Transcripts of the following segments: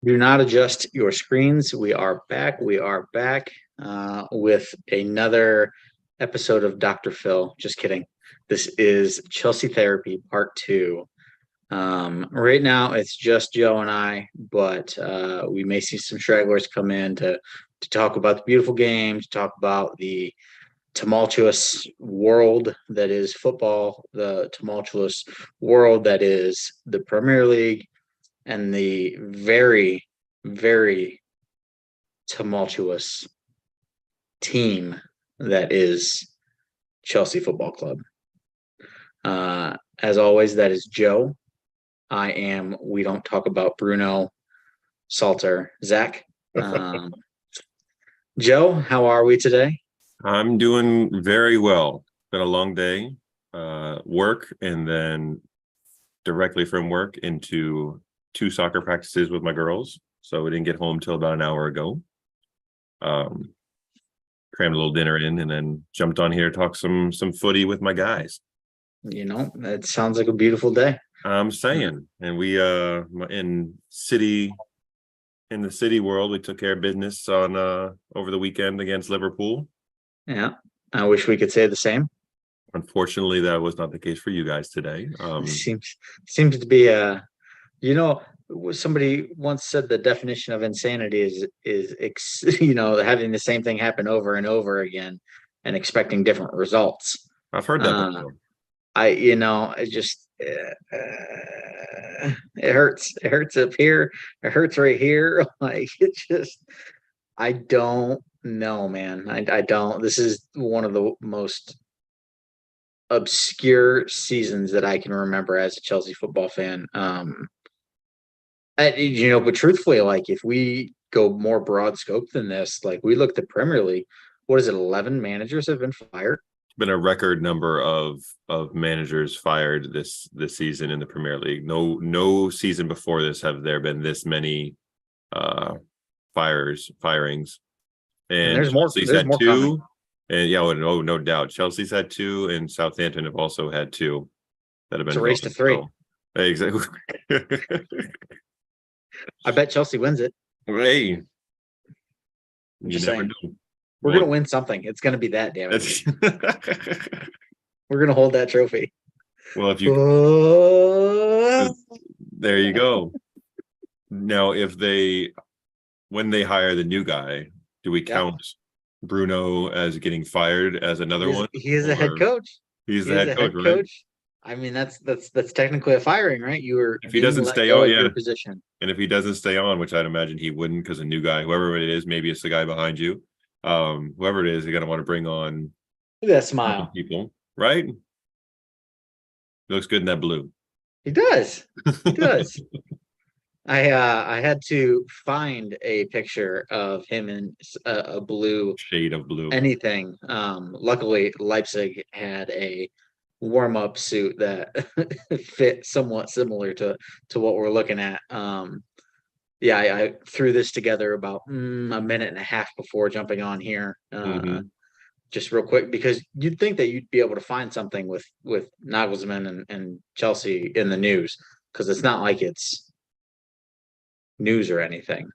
Do not adjust your screens. We are back. We are back with another episode of Dr. Phil. Just kidding. This is Chelsea Therapy Part 2. Right now, it's just Joe and I, but we may see some stragglers come in to talk about the beautiful game, to talk about the tumultuous world that is football, the tumultuous world that is the Premier League, and the very, very tumultuous team that is Chelsea Football Club. As always, that is Joe. I am We Don't Talk About Bruno Salter. Zach. Joe, how are we today? I'm doing very well. Been a long day, work, and then directly from work into 2 soccer practices with my girls. So we didn't get home till about an hour ago. Crammed a little dinner in and then jumped on here to talk some footy with my guys. You know, that sounds like a beautiful day. I'm saying, and we in the city world, we took care of business on over the weekend against Liverpool. Yeah, I wish we could say the same. Unfortunately, that was not the case for you guys today. Seems to be somebody once said the definition of insanity is having the same thing happen over and over again and expecting different results. I've heard that before. It hurts. It hurts up here. It hurts right here. Like I don't know, man. I don't. This is one of the most obscure seasons that I can remember as a Chelsea football fan. But truthfully, like if we go more broad scope than this, like we look at the Premier League, what is it? 11 managers have been fired. Been a record number of managers fired this season in the Premier League. No season before this have there been this many firings. And there's more. Chelsea's There's had more 2. coming. And no doubt. Chelsea's had 2, and Southampton have also had 2 that have been. It's a race to 3. So, exactly. I bet Chelsea wins it. Hey, you never know. We're gonna win something. It's gonna be that, damn it. We're gonna hold that trophy. Well, if you there you go. Now, when they hire the new guy, do we count Bruno as getting fired as another one? He is a head coach. He's the head coach, right? I mean, that's technically a firing, right? If he doesn't stay on, your position. And if he doesn't stay on, which I'd imagine he wouldn't, because a new guy, whoever it is, maybe it's the guy behind you, whoever it is, you're gonna want to bring on. Look at that smile, people, right? He looks good in that blue. He does. He does. I had to find a picture of him in a blue shade of blue. Anything. Luckily, Leipzig had a warm-up suit that fit somewhat similar to what we're looking at. I threw this together about a minute and a half before jumping on here. Just real quick, because you'd think that you'd be able to find something with Nagelsmann and Chelsea in the news, because it's not like it's news or anything,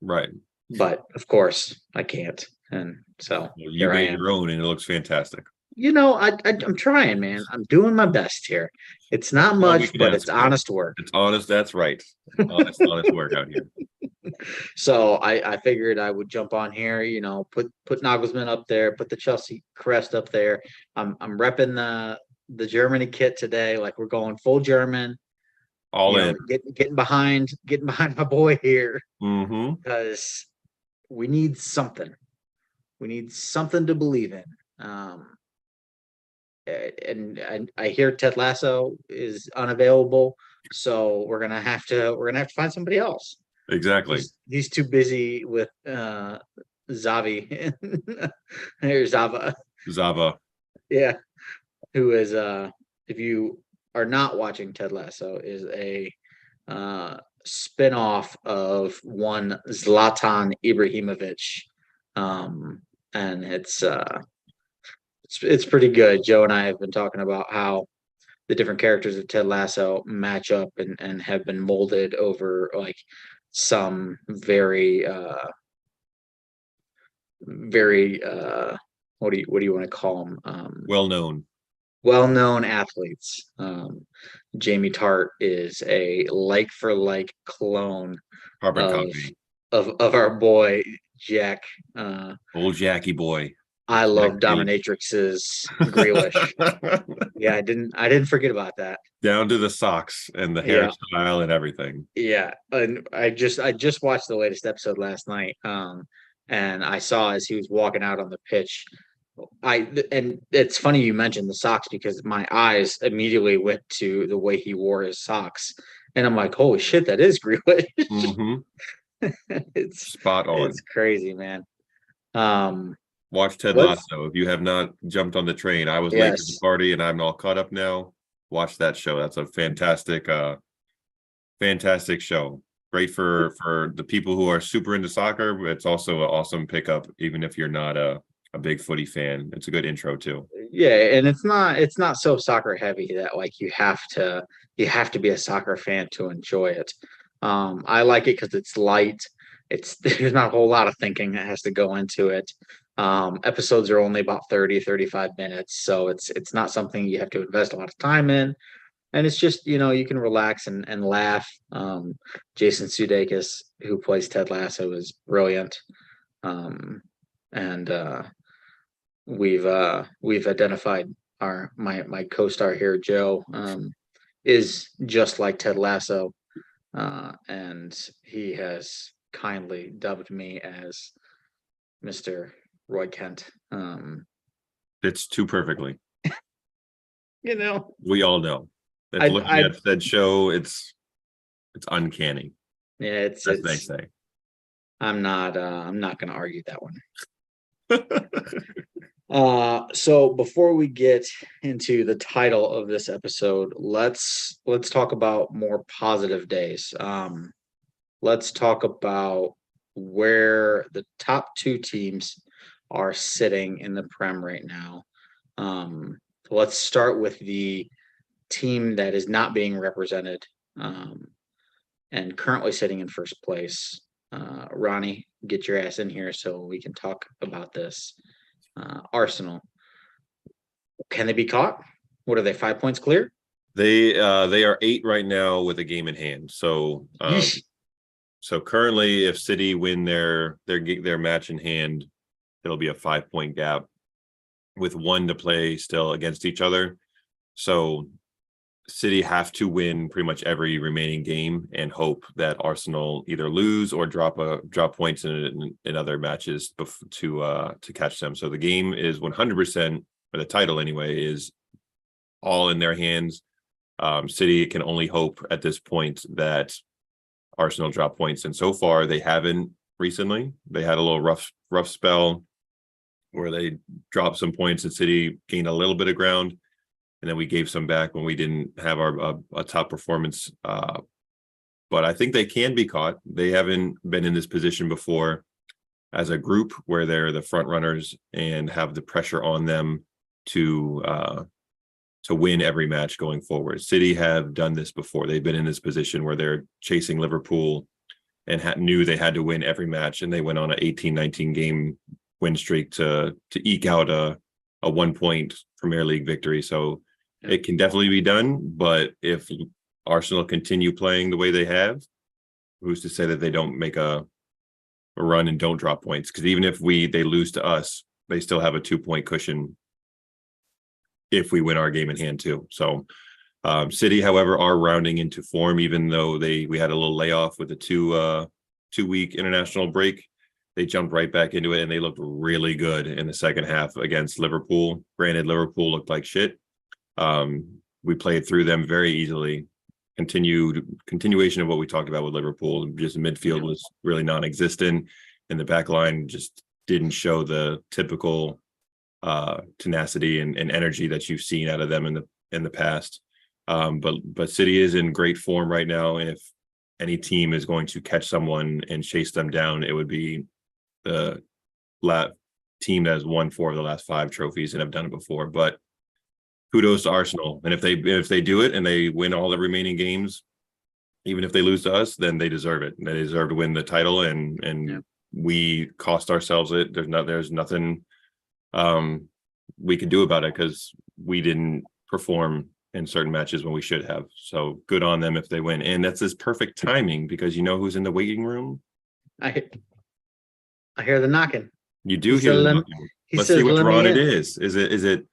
right? But of course I can't, and so you made your own, and it looks fantastic. I'm trying, man. I'm doing my best here. It's not much, but it's honest work. It's honest. That's right. Honest work out here. So I figured I would jump on here, put Nagelsmann up there, put the Chelsea crest up there. I'm repping the Germany kit today. Like we're going full German. All in. Getting behind my boy here. Because we need something. We need something to believe in. And I hear Ted Lasso is unavailable, so we're gonna have to find somebody else. Exactly. He's too busy with Xavi or Zava. Yeah, who is if you are not watching Ted Lasso, is a spin-off of one Zlatan Ibrahimovic, and it's pretty good. Joe and I have been talking about how the different characters of Ted Lasso match up and have been molded over like some very very what do you want to call them? Well known. Well-known athletes. Jamie Tart is a like for like clone Carbon of copy. of our boy Jack. Old Jackie boy. I Jack love B. Dominatrix's Grealish. Yeah, I didn't forget about that. Down to the socks and the Yeah, hairstyle and everything. yeah. And I just watched the latest episode last night. And I saw as he was walking out on the pitch. And it's funny you mentioned the socks because my eyes immediately went to the way he wore his socks. And I'm like, holy shit, that is Grealish. Hmm. It's Spot it's on. crazy, man. Um, Watch Ted let's Lasso. If you have not jumped on the train, I was late to the yes. party and I'm all caught up now. Watch that show. That's a fantastic show. Great for the people who are super into soccer, but it's also an awesome pickup, even if you're not a big footy fan. It's a good intro too. Yeah, and it's not so soccer heavy that like you have to be a soccer fan to enjoy it. I like it because it's light. It's there's not a whole lot of thinking that has to go into it. Episodes are only about 30-35 minutes, so it's not something you have to invest a lot of time in. And it's just, you can relax and laugh. Jason Sudeikis, who plays Ted Lasso, is brilliant. Um, and we've identified my co-star here, Joe, is just like Ted Lasso, and he has kindly dubbed me as Mr. Roy Kent. It's too perfectly. You know, We all know. If I looking I at said show, it's uncanny, yeah, it's as they it's say. I'm not gonna argue that one. So before we get into the title of this episode, let's talk about more positive days. Let's talk about where the top two teams are sitting in the Prem right now. Let's start with the team that is not being represented, um, and currently sitting in first place. Ronnie, get your ass in here so we can talk about this. Arsenal. Can they be caught? What are they? 5 points clear? They are 8 right now with a game in hand. Yeesh. So currently, if City win their match in hand, it'll be a 5 point gap with one to play still against each other. So City have to win pretty much every remaining game and hope that Arsenal either lose or drop points in other matches to catch them. So the game is 100%, or the title anyway, is all in their hands. City can only hope at this point that Arsenal drop points, and so far they haven't. Recently, they had a little rough spell where they dropped some points and City gained a little bit of ground, and then we gave some back when we didn't have our a top performance. But I think they can be caught. They haven't been in this position before as a group where they're the front runners and have the pressure on them to win every match going forward. City have done this before. They've been in this position where they're chasing Liverpool and knew they had to win every match, and they went on an 18-19 game win streak to eke out a 1 point Premier League victory. So it can definitely be done, but if Arsenal continue playing the way they have, who's to say that they don't make a run and don't drop points? Because even if they lose to us, they still have a 2 point cushion if we win our game in hand too. So City, however, are rounding into form, even though we had a little layoff with a 2-week international break. They jumped right back into it and they looked really good in the second half against Liverpool. Granted, Liverpool looked like shit. We played through them very easily. Continuation of what we talked about with Liverpool. Just midfield was really non-existent, and the back line just didn't show the typical tenacity and energy that you've seen out of them in the past. But City is in great form right now, and if any team is going to catch someone and chase them down, it would be the team that has won 4 of the last 5 trophies and have done it before. But kudos to Arsenal, and if they do it and they win all the remaining games, even if they lose to us, then they deserve it. They deserve to win the title, and Yeah. we cost ourselves it. There's nothing we could do about it because we didn't perform in certain matches when we should have. So good on them if they win. And that's this perfect timing because you know who's in the waiting room? I hear the knocking. You do He hear said, the "Lem-" knocking. he Let's see says, which "Let me Ron it in." is. Is it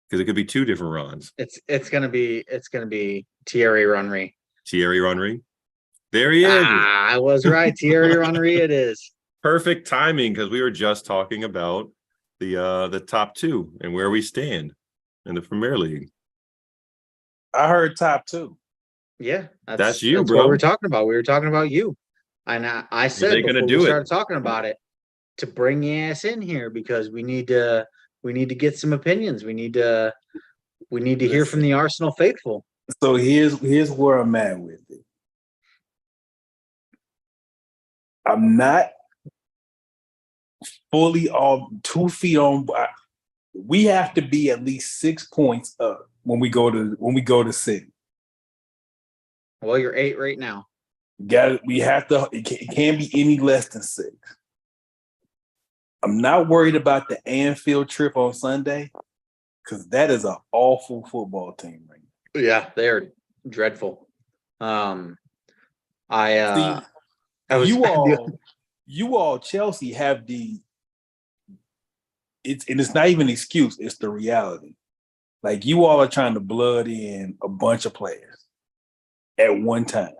because it could be two different Rons. It's gonna be Thierry Henry. Thierry Henry. There he is. Ah, I was right. Thierry Henry it is. Perfect timing because we were just talking about the top two and where we stand in the Premier League. I heard top two. Yeah, That's you, what bro. we were talking about. We were talking about you. And I said they gonna before do we it? started talking about it to bring your ass in here because we need to get some opinions. We need to hear from the Arsenal faithful. So here's where I'm at with it. I'm not fully on 2 feet on. We have to be at least 6 points up when we go to City. Well, you're 8 right now. We have to. It can't be any less than 6. I'm not worried about the Anfield trip on Sunday because that is an awful football team right now. Yeah, they're dreadful. I was you all Chelsea have it's not even an excuse, it's the reality. Like you all are trying to blood in a bunch of players at one time.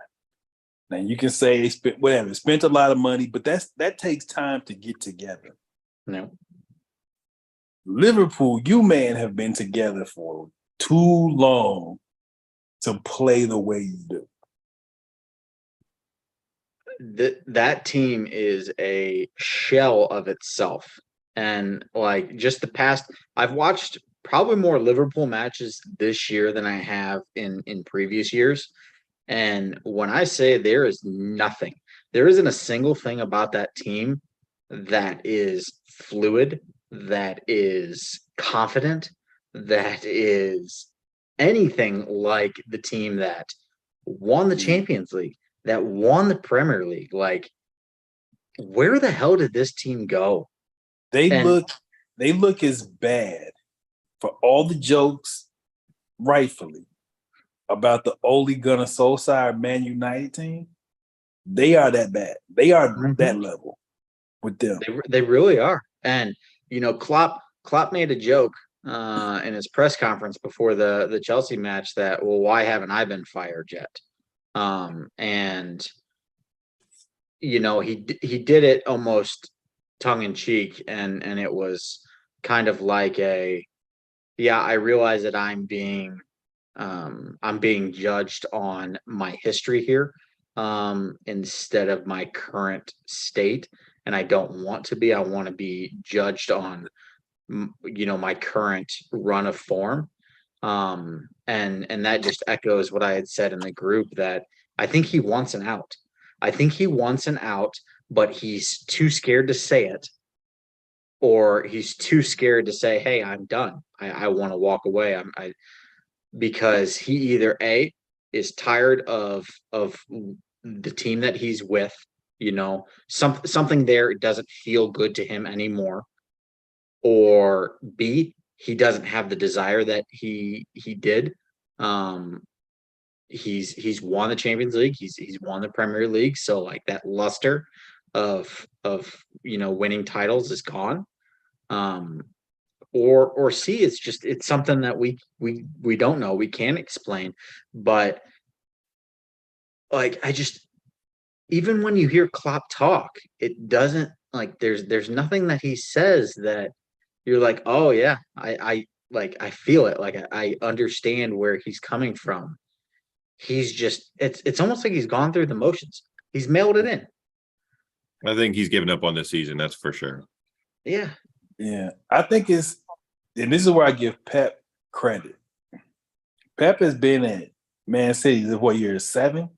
Now you can say they spent a lot of money, but that takes time to get together. no. Liverpool, you man have been together for too long to play the way you do. That team is a shell of itself. And like just the past, I've watched probably more Liverpool matches this year than I have in previous years. And when I say there is nothing, there isn't a single thing about that team that is fluid, that is confident, that is anything like the team that won the Champions League, that won the Premier League. Like, where the hell did this team go? They look as bad for all the jokes, rightfully, about the Ole Gunnar Solskjaer Man United team. They are that bad. They are that level with them. They really are. And Klopp made a joke in his press conference before the Chelsea match that, well, why haven't I been fired yet? And he did it almost tongue in cheek, and it was kind of like I realize that I'm being judged on my history here instead of my current state, and I don't want to be. I want to be judged on my current run of form, and that just echoes what I had said in the group, that I think he wants an out. I think he wants an out, but he's too scared to say it, or he's too scared to say, hey, I'm done. I want to walk away. Because he either is tired of the team that he's with, something there doesn't feel good to him anymore, or B, he doesn't have the desire that he did. He's won the Champions League, he's won the Premier League, so like that luster of winning titles is gone. Or C, it's something that we don't know, we can't explain. But like, even when you hear Klopp talk, it doesn't, like, there's nothing that he says that you're like, oh yeah, I feel it, like I understand where he's coming from. He's just, it's almost like he's gone through the motions. He's mailed it in. I think he's given up on this season, that's for sure. Yeah. Yeah. I think and this is where I give Pep credit. Pep has been at Man City, year 7?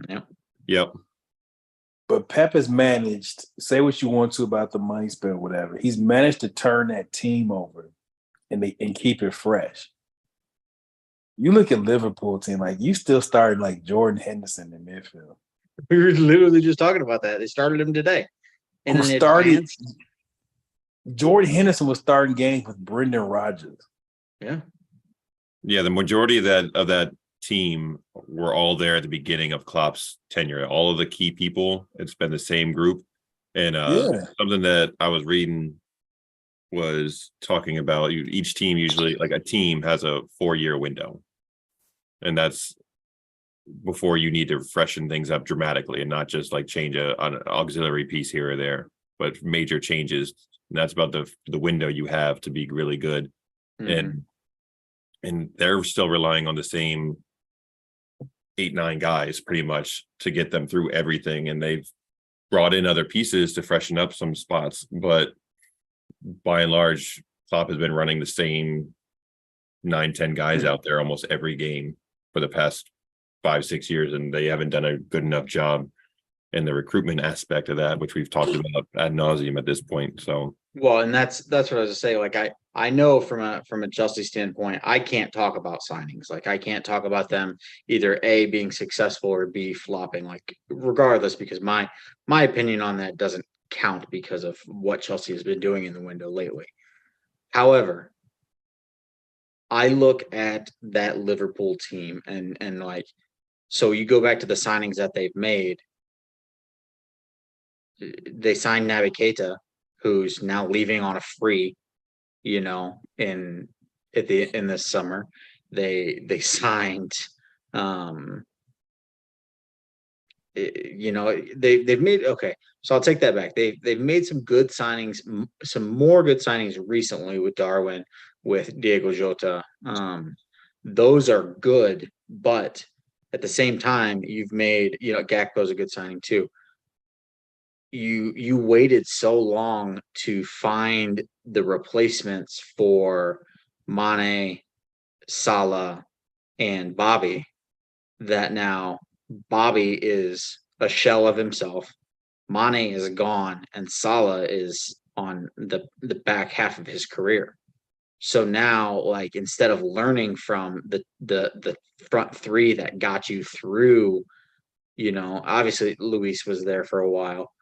Yeah. Yep. But Pep has managed, say what you want to about the money spent, whatever. He's managed to turn that team over and keep it fresh. You look at Liverpool team, like you still started like Jordan Henderson in midfield. We were literally just talking about that. They started him today. And Who in started advance, Jordan Henderson was starting games with Brendan Rodgers. yeah. Yeah, the majority of that team were all there at the beginning of Klopp's tenure. All of the key people, it's been the same group. And something that I was reading was talking about each team usually, like a team has a 4-year window. And that's before you need to freshen things up dramatically and not just like change an auxiliary piece here or there, but major changes. And that's about the window you have to be really good. Mhm. And they're still relying on the same 8-9 guys pretty much to get them through everything. And they've brought in other pieces to freshen up some spots, but by and large, Klopp has been running the same 9-10 guys out there almost every game for the past 5-6 years, and they haven't done a good enough job in the recruitment aspect of that, which we've talked about ad nauseum at this point. So, Well, and that's what I was to say. Like I know from a Chelsea standpoint, I can't talk about signings. Like I can't talk about them either A, being successful, or B, flopping. Like regardless, because my opinion on that doesn't count because of what Chelsea has been doing in the window lately. However, I look at that Liverpool team and like, so you go back to the signings that they've made. They signed Naby Keita, who's now leaving on a free, in this summer. They signed, they've made, okay. So I'll take that back. They've made some good signings, some more good signings recently with Darwin, with Diego Jota. Those are good, but at the same time, you've made, Gakpo's a good signing too. You waited so long to find the replacements for Mane, Salah, and Bobby, that now Bobby is a shell of himself. Mane is gone, and Salah is on the back half of his career. So now, like, instead of learning from the front three that got you through, obviously Luis was there for a while,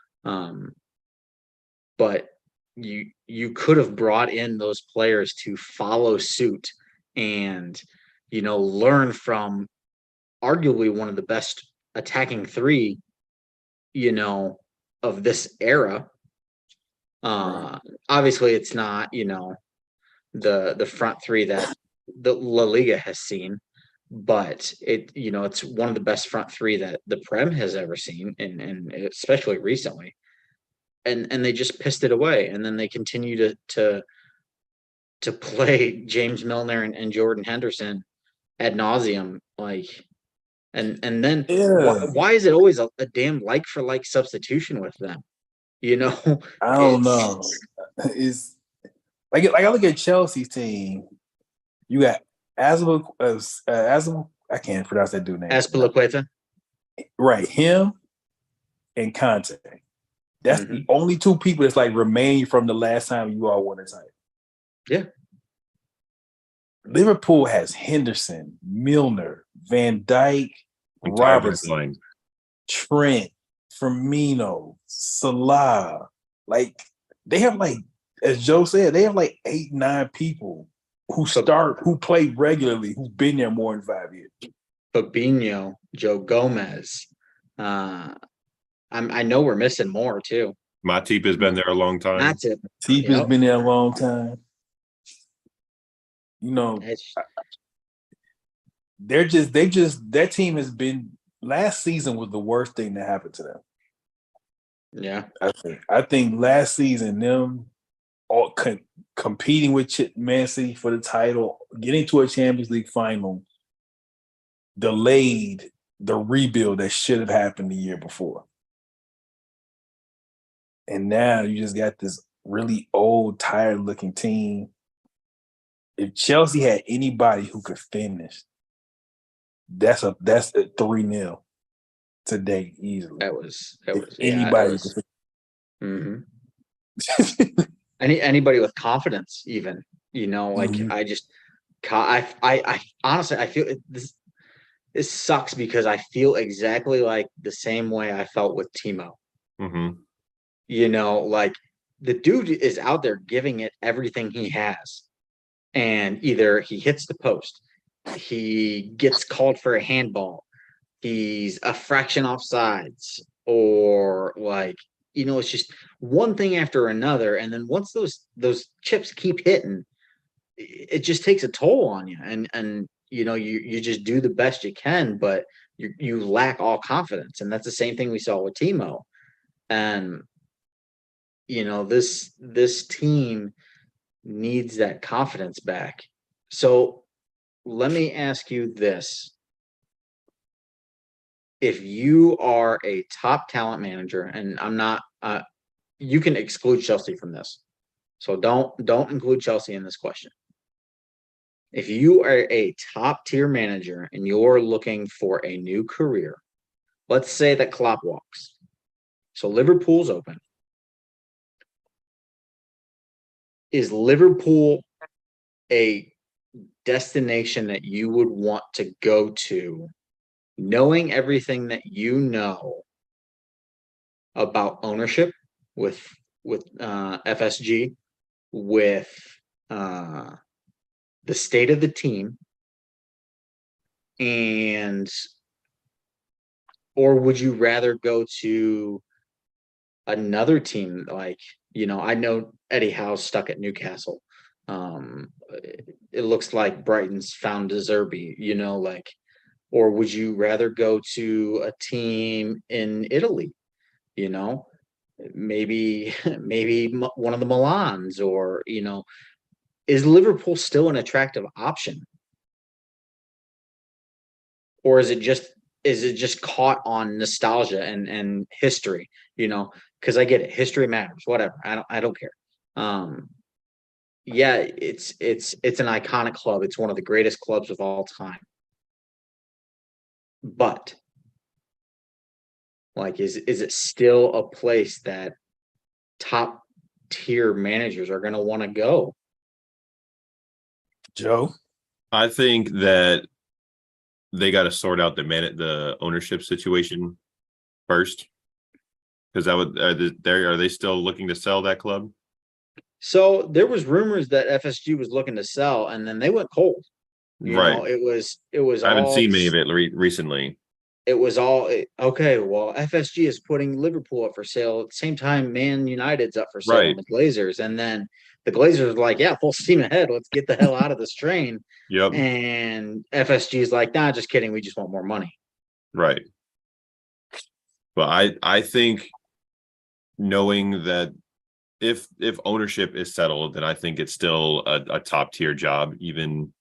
but you could have brought in those players to follow suit and learn from arguably one of the best attacking three, of this era. Right. Obviously it's not, the front three that the La Liga has seen, but it's one of the best front three that the Prem has ever seen, and especially recently. And they just pissed it away, and then they continue to play James Milner and Jordan Henderson ad nauseum, like, and then Yeah. why is it always a damn like for like substitution with them? I don't know. It's like I look at Chelsea's team. You got Azul. I can't pronounce that dude's name. Azpilicueta. Right, him and Conte. That's the only two people that's like remain from the last time you all won a title. Yeah. Liverpool has Henderson, Milner, Van Dijk, Robertson, Trent, Firmino, Salah. Like they have, like, as Joe said, they have like 8-9 people who play regularly, who've been there more than 5 years. Fabinho, Joe Gomez. I know we're missing more too. Matip has been there a long time. That's it. Matip has been there a long time. That team has been, last season was the worst thing that happened to them. Yeah. I think last season, them all competing with Man City for the title, getting to a Champions League final, delayed the rebuild that should have happened the year before. And now you just got this really old, tired-looking team. If Chelsea had anybody who could finish, that's a 3-0 today easily. That was anybody. Anybody with confidence, even, like, I just, I honestly I feel this sucks because I feel exactly like the same way I felt with Timo. Mm-hmm. Like the dude is out there giving it everything he has, and either he hits the post, he gets called for a handball, he's a fraction off sides, or like it's just one thing after another, and then once those chips keep hitting, it just takes a toll on you, and you just do the best you can, but you lack all confidence, and that's the same thing we saw with Timo. And this team needs that confidence back. So let me ask you this. If you are a top talent manager, and I'm not you can exclude Chelsea from this. So don't include Chelsea in this question. If you are a top tier manager and you're looking for a new career, let's say that Klopp walks. So Liverpool's open. Is Liverpool a destination that you would want to go to, knowing everything that you know about ownership with FSG, with the state of the team, and or would you rather go to another team? Like, I know Eddie Howe's stuck at Newcastle. It looks like Brighton's found De Zerbi, like, or would you rather go to a team in Italy? Maybe one of the Milans, or is Liverpool still an attractive option, or is it just caught on nostalgia and history? Because I get it, history matters, whatever. I don't care. Yeah, it's an iconic club. It's one of the greatest clubs of all time. But like, is it still a place that top tier managers are going to want to go? Joe? I think that they got to sort out the ownership situation first, because are they still looking to sell that club? So there was rumors that FSG was looking to sell, and then they went cold. Right. It was I haven't all seen many of it recently. it was all okay. Well, FSG is putting Liverpool up for sale at the same time Man United's up for sale, Right. and the Glazers, and then the Glazers are like, yeah, full steam ahead. Let's get the hell out of this train. Yep. And FSG is like, nah, just kidding. We just want more money. Right. But I think, knowing that if ownership is settled, then I think it's still a top tier job, even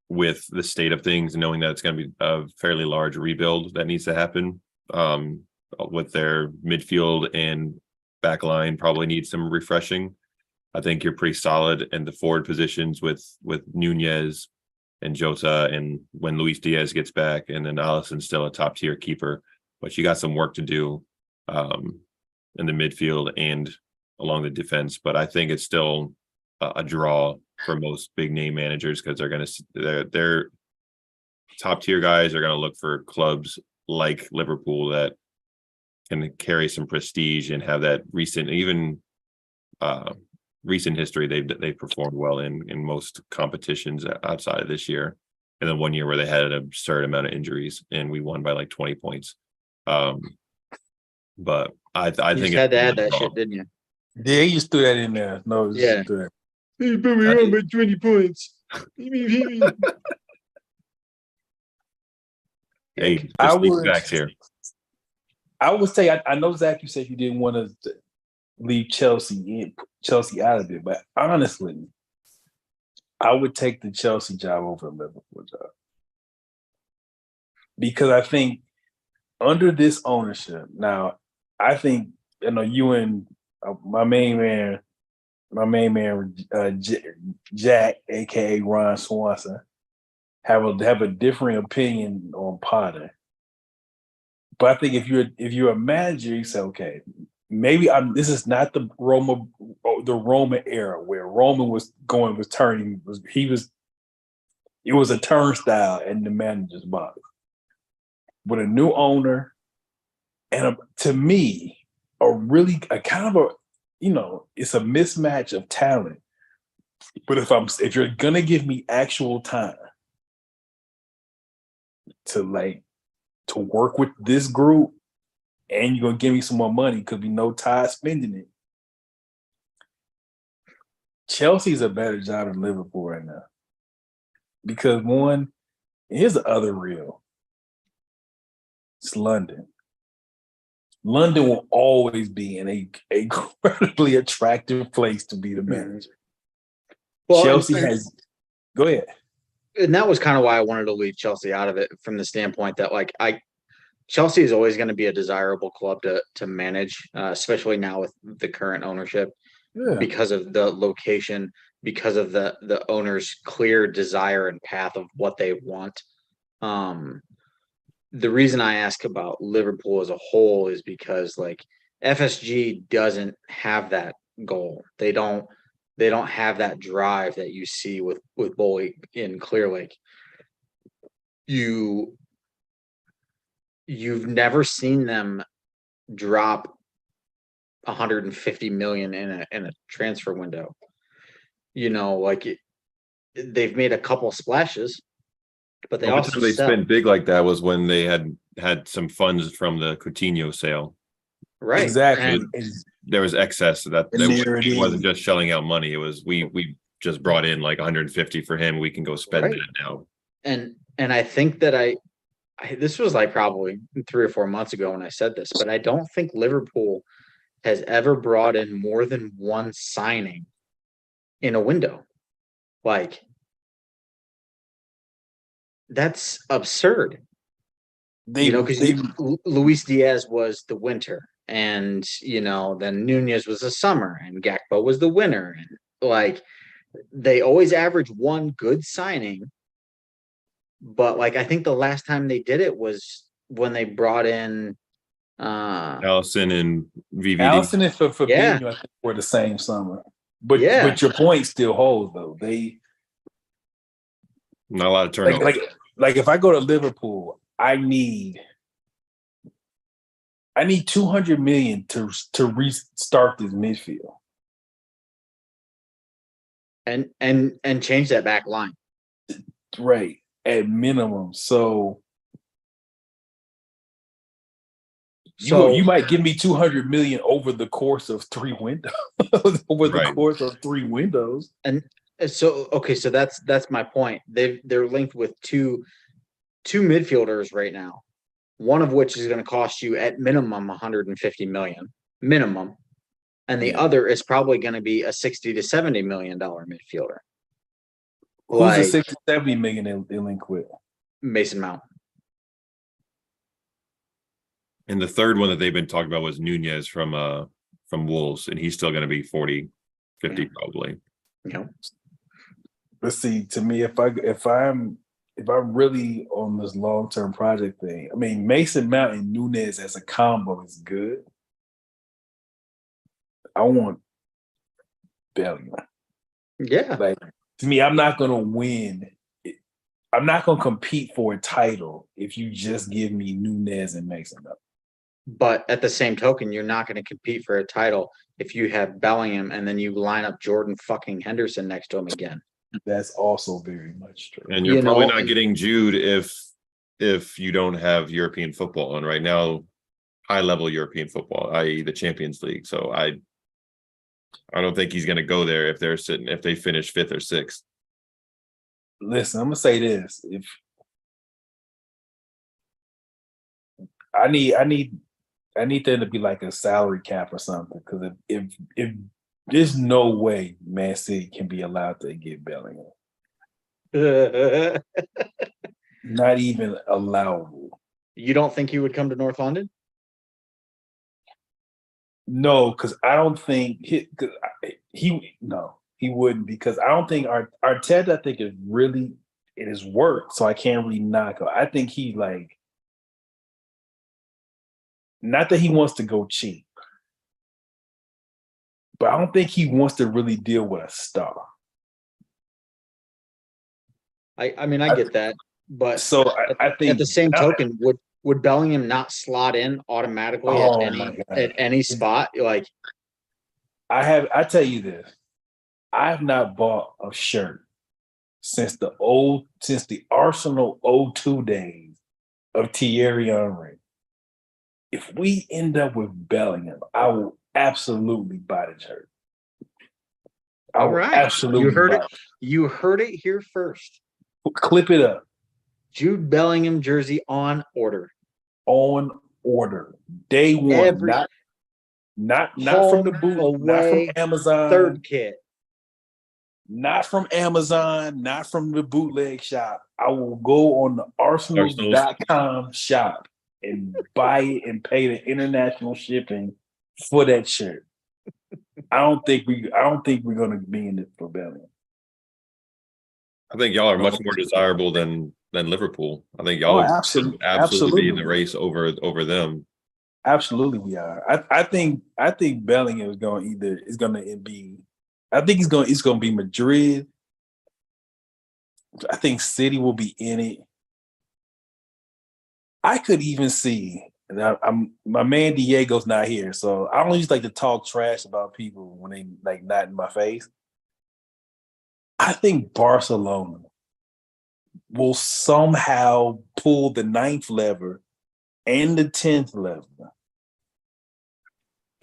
with the state of things, knowing that it's going to be a fairly large rebuild that needs to happen, with their midfield and back line probably needs some refreshing. I think you're pretty solid in the forward positions with Nunez and Jota, and when Luis Diaz gets back, and then Alisson's still a top tier keeper, but you got some work to do in the midfield and along the defense. But I think it's still a draw for most big name managers, because they're top tier guys are going to look for clubs like Liverpool that can carry some prestige and have that recent history. They've performed well in most competitions outside of this year, and then one year where they had an absurd amount of injuries and we won by like 20 points. But I You think just had to add that shit, didn't you? Yeah, he just threw that in there. No, Yeah. just threw that. Hey, but we won by 20 points. Hey, I just leave would- facts here. I would say I know, Zach, you said you didn't want to leave Chelsea out of it, but honestly, I would take the Chelsea job over the Liverpool job, because I think under this ownership now, I think you and my main man, Jack, aka Ron Swanson, have a different opinion on Potter. But I think if you're a manager, you say, okay, maybe this is not the Roma era where Roman was turning. He was It was a turnstile in the manager's box. With a new owner, and to me, a kind of a, it's a mismatch of talent. But if you're gonna give me actual time to work with this group, and you're gonna give me some more money, could be no tie spending it. Chelsea's a better job than Liverpool right now. Because one, here's the other real. It's London. London will always be an incredibly attractive place to be the manager. Well, Chelsea has. Go ahead. And that was kind of why I wanted to leave Chelsea out of it, from the standpoint that Chelsea is always going to be a desirable club to manage, especially now with the current ownership, because of the location, because of the owner's clear desire and path of what they want. The reason I ask about Liverpool as a whole is because FSG doesn't have that goal. They don't have that drive that you see with Bowley in Clear Lake. You've never seen them drop 150 million in a transfer window. They've made a couple splashes, but they also spent big like that was when they had some funds from the Coutinho sale. Right. Exactly. There was excess that it wasn't just shelling out money. It was we just brought in 150 for him. We can go spend that now. And I think that this was probably 3 or 4 months ago when I said this, but I don't think Liverpool has ever brought in more than one signing in a window. That's absurd. Because Luis Diaz was the winter, and then Nunez was the summer, and Gakpo was the winter, and they always average one good signing. But I think the last time they did it was when they brought in Allison and VVD. Allison and Fabinho, I think, were the same summer. But your point still holds, though. Not a lot of turnover. If I go to Liverpool, I need 200 million to restart this midfield and change that back line, right, at minimum. So you might give me 200 million over the course of 3 windows. Course of 3 windows. And so that's my point. They're linked with two midfielders right now, one of which is going to cost you at minimum 150 million minimum, and the other is probably going to be a 60 to 70 million dollar midfielder. Who's the 60 70 million they link with? Mason Mount. And the third one that they've been talking about was Nunez from Wolves, and he's still going to be 40, 50 probably. Let's see. To me, if I'm really on this long-term project thing, I mean, Mason Mount and Nunez as a combo is good. I want Bellingham. Yeah. To me, I'm not going to win. I'm not going to compete for a title if you just give me Nunez and Mason Mount. But at the same token, you're not going to compete for a title if you have Bellingham and then you line up Jordan fucking Henderson next to him again. That's also very much true. And you're probably not getting Jude if you don't have European football on right now, high level European football, i.e. the Champions League. So I don't think he's going to go there if they finish 5th or 6th. Listen, I'm gonna say this: if I need there to be a salary cap or something, because if there's no way Man City can be allowed to get Bellingham. Not even allowable. You don't think he would come to North London? No, because I don't think he wouldn't, because I don't think Arteta, I think, it has worked, so I can't really knock him. I think he not that he wants to go cheap, but I don't think he wants to really deal with a star. I mean, I get that, but So I at the think. same token, would Bellingham not slot in automatically at Oh my any God! spot? Like, I tell you this. I have not bought a shirt since the Arsenal '02 days of Thierry Henry. If we end up with Bellingham, I will absolutely buy the shirt. I all will right, you absolutely heard it. buy You heard it here first. it. Clip it up Jude Bellingham jersey on order. on order. Day one. Every Not from the home, boot, not from away, Amazon, third kit. not from Amazon, not from the bootleg shop. I will go on the Arsenal's arsenal.com shop and buy it and pay the international shipping for that shirt. I don't think we're gonna be in it for Bellingham. I think y'all are much more desirable than Liverpool. I think Oh, y'all would absolutely be in the race over them. Absolutely, we are. I think Bellingham is gonna be. I think it's gonna be Madrid. I think City will be in it. I could even see. And I'm my man Diego's not here, so I don't usually like to talk trash about people when they like not in my face. I think Barcelona will somehow pull the ninth lever and the 10th lever,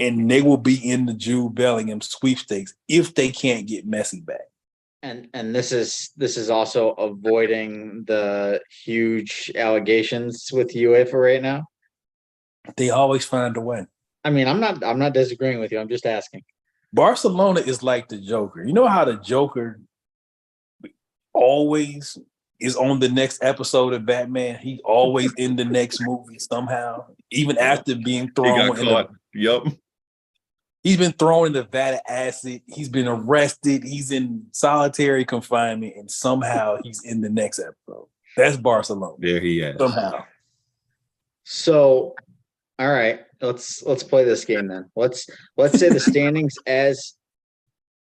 and they will be in the Jude Bellingham sweepstakes if they can't get Messi back. And this is also avoiding the huge allegations with UEFA right now. They always find a way. I mean, I'm not disagreeing with you. I'm just asking. Barcelona is like the Joker. You know how the Joker always is on the next episode of Batman? He's always in the next movie somehow, even after being He thrown got in caught. Yup. He's been thrown in the vat of acid. He's been arrested. He's in solitary confinement, and somehow he's in the next episode. That's Barcelona. There he is. Somehow. So, all right, let's play this game then. Let's say the standings as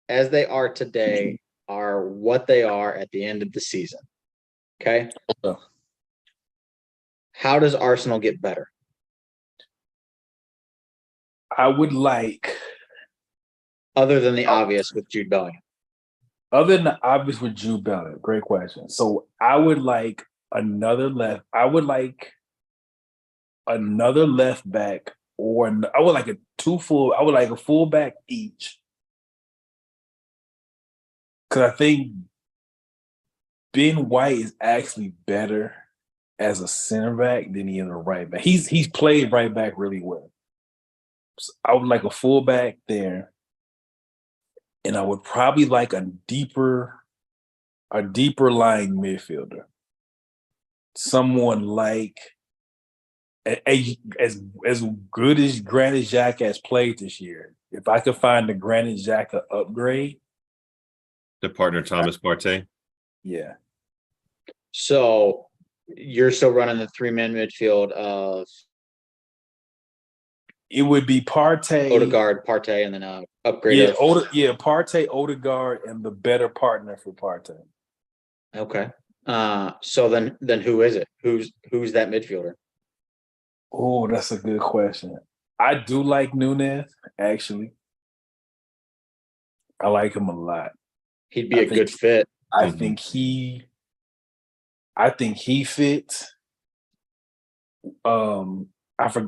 they are today are what they are at the end of the season. Okay? Okay. How does Arsenal get better? I would like, Other than the obvious with Jude Bellingham. other than the obvious with Jude Bellingham, great question. So I would like another left. I would like another left back, or I would like I would like a fullback each. Because I think Ben White is actually better as a center back than he is a right back. He's played right back really well. So I would like a fullback there, and I would probably like a deeper lying midfielder. Someone like as good as Granit Xhaka has played this year. If I could find the Granit Xhaka upgrade, The partner Thomas Partey. yeah. So you're still running the 3-man midfield of It would be Partey, Odegaard, Partey, and then upgrade of Partey, Odegaard, and the better partner for Partey. okay. So then who is it? Who's that midfielder? Oh, that's a good question. I do like Nunez, actually. I like him a lot. He'd be a good fit. I think he fits.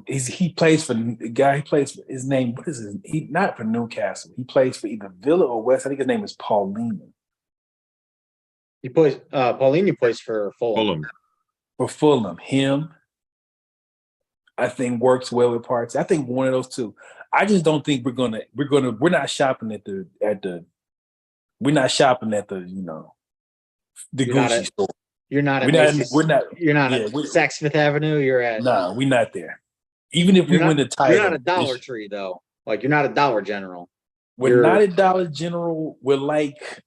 He plays for the guy. He plays for his name. What is his? He not for Newcastle. He plays for either Villa or West. I think his name is Paulino. He plays. Paulinho plays for Fulham. For Fulham, him. I think works well with Partey. I think one of those two. I just don't think we're not shopping at the the Gucci store. You're not at Saks Fifth Avenue. You're at we're not there. Even if we win the title, you're not a Dollar Tree though. Like you're not a Dollar General. We're not a Dollar General. We're like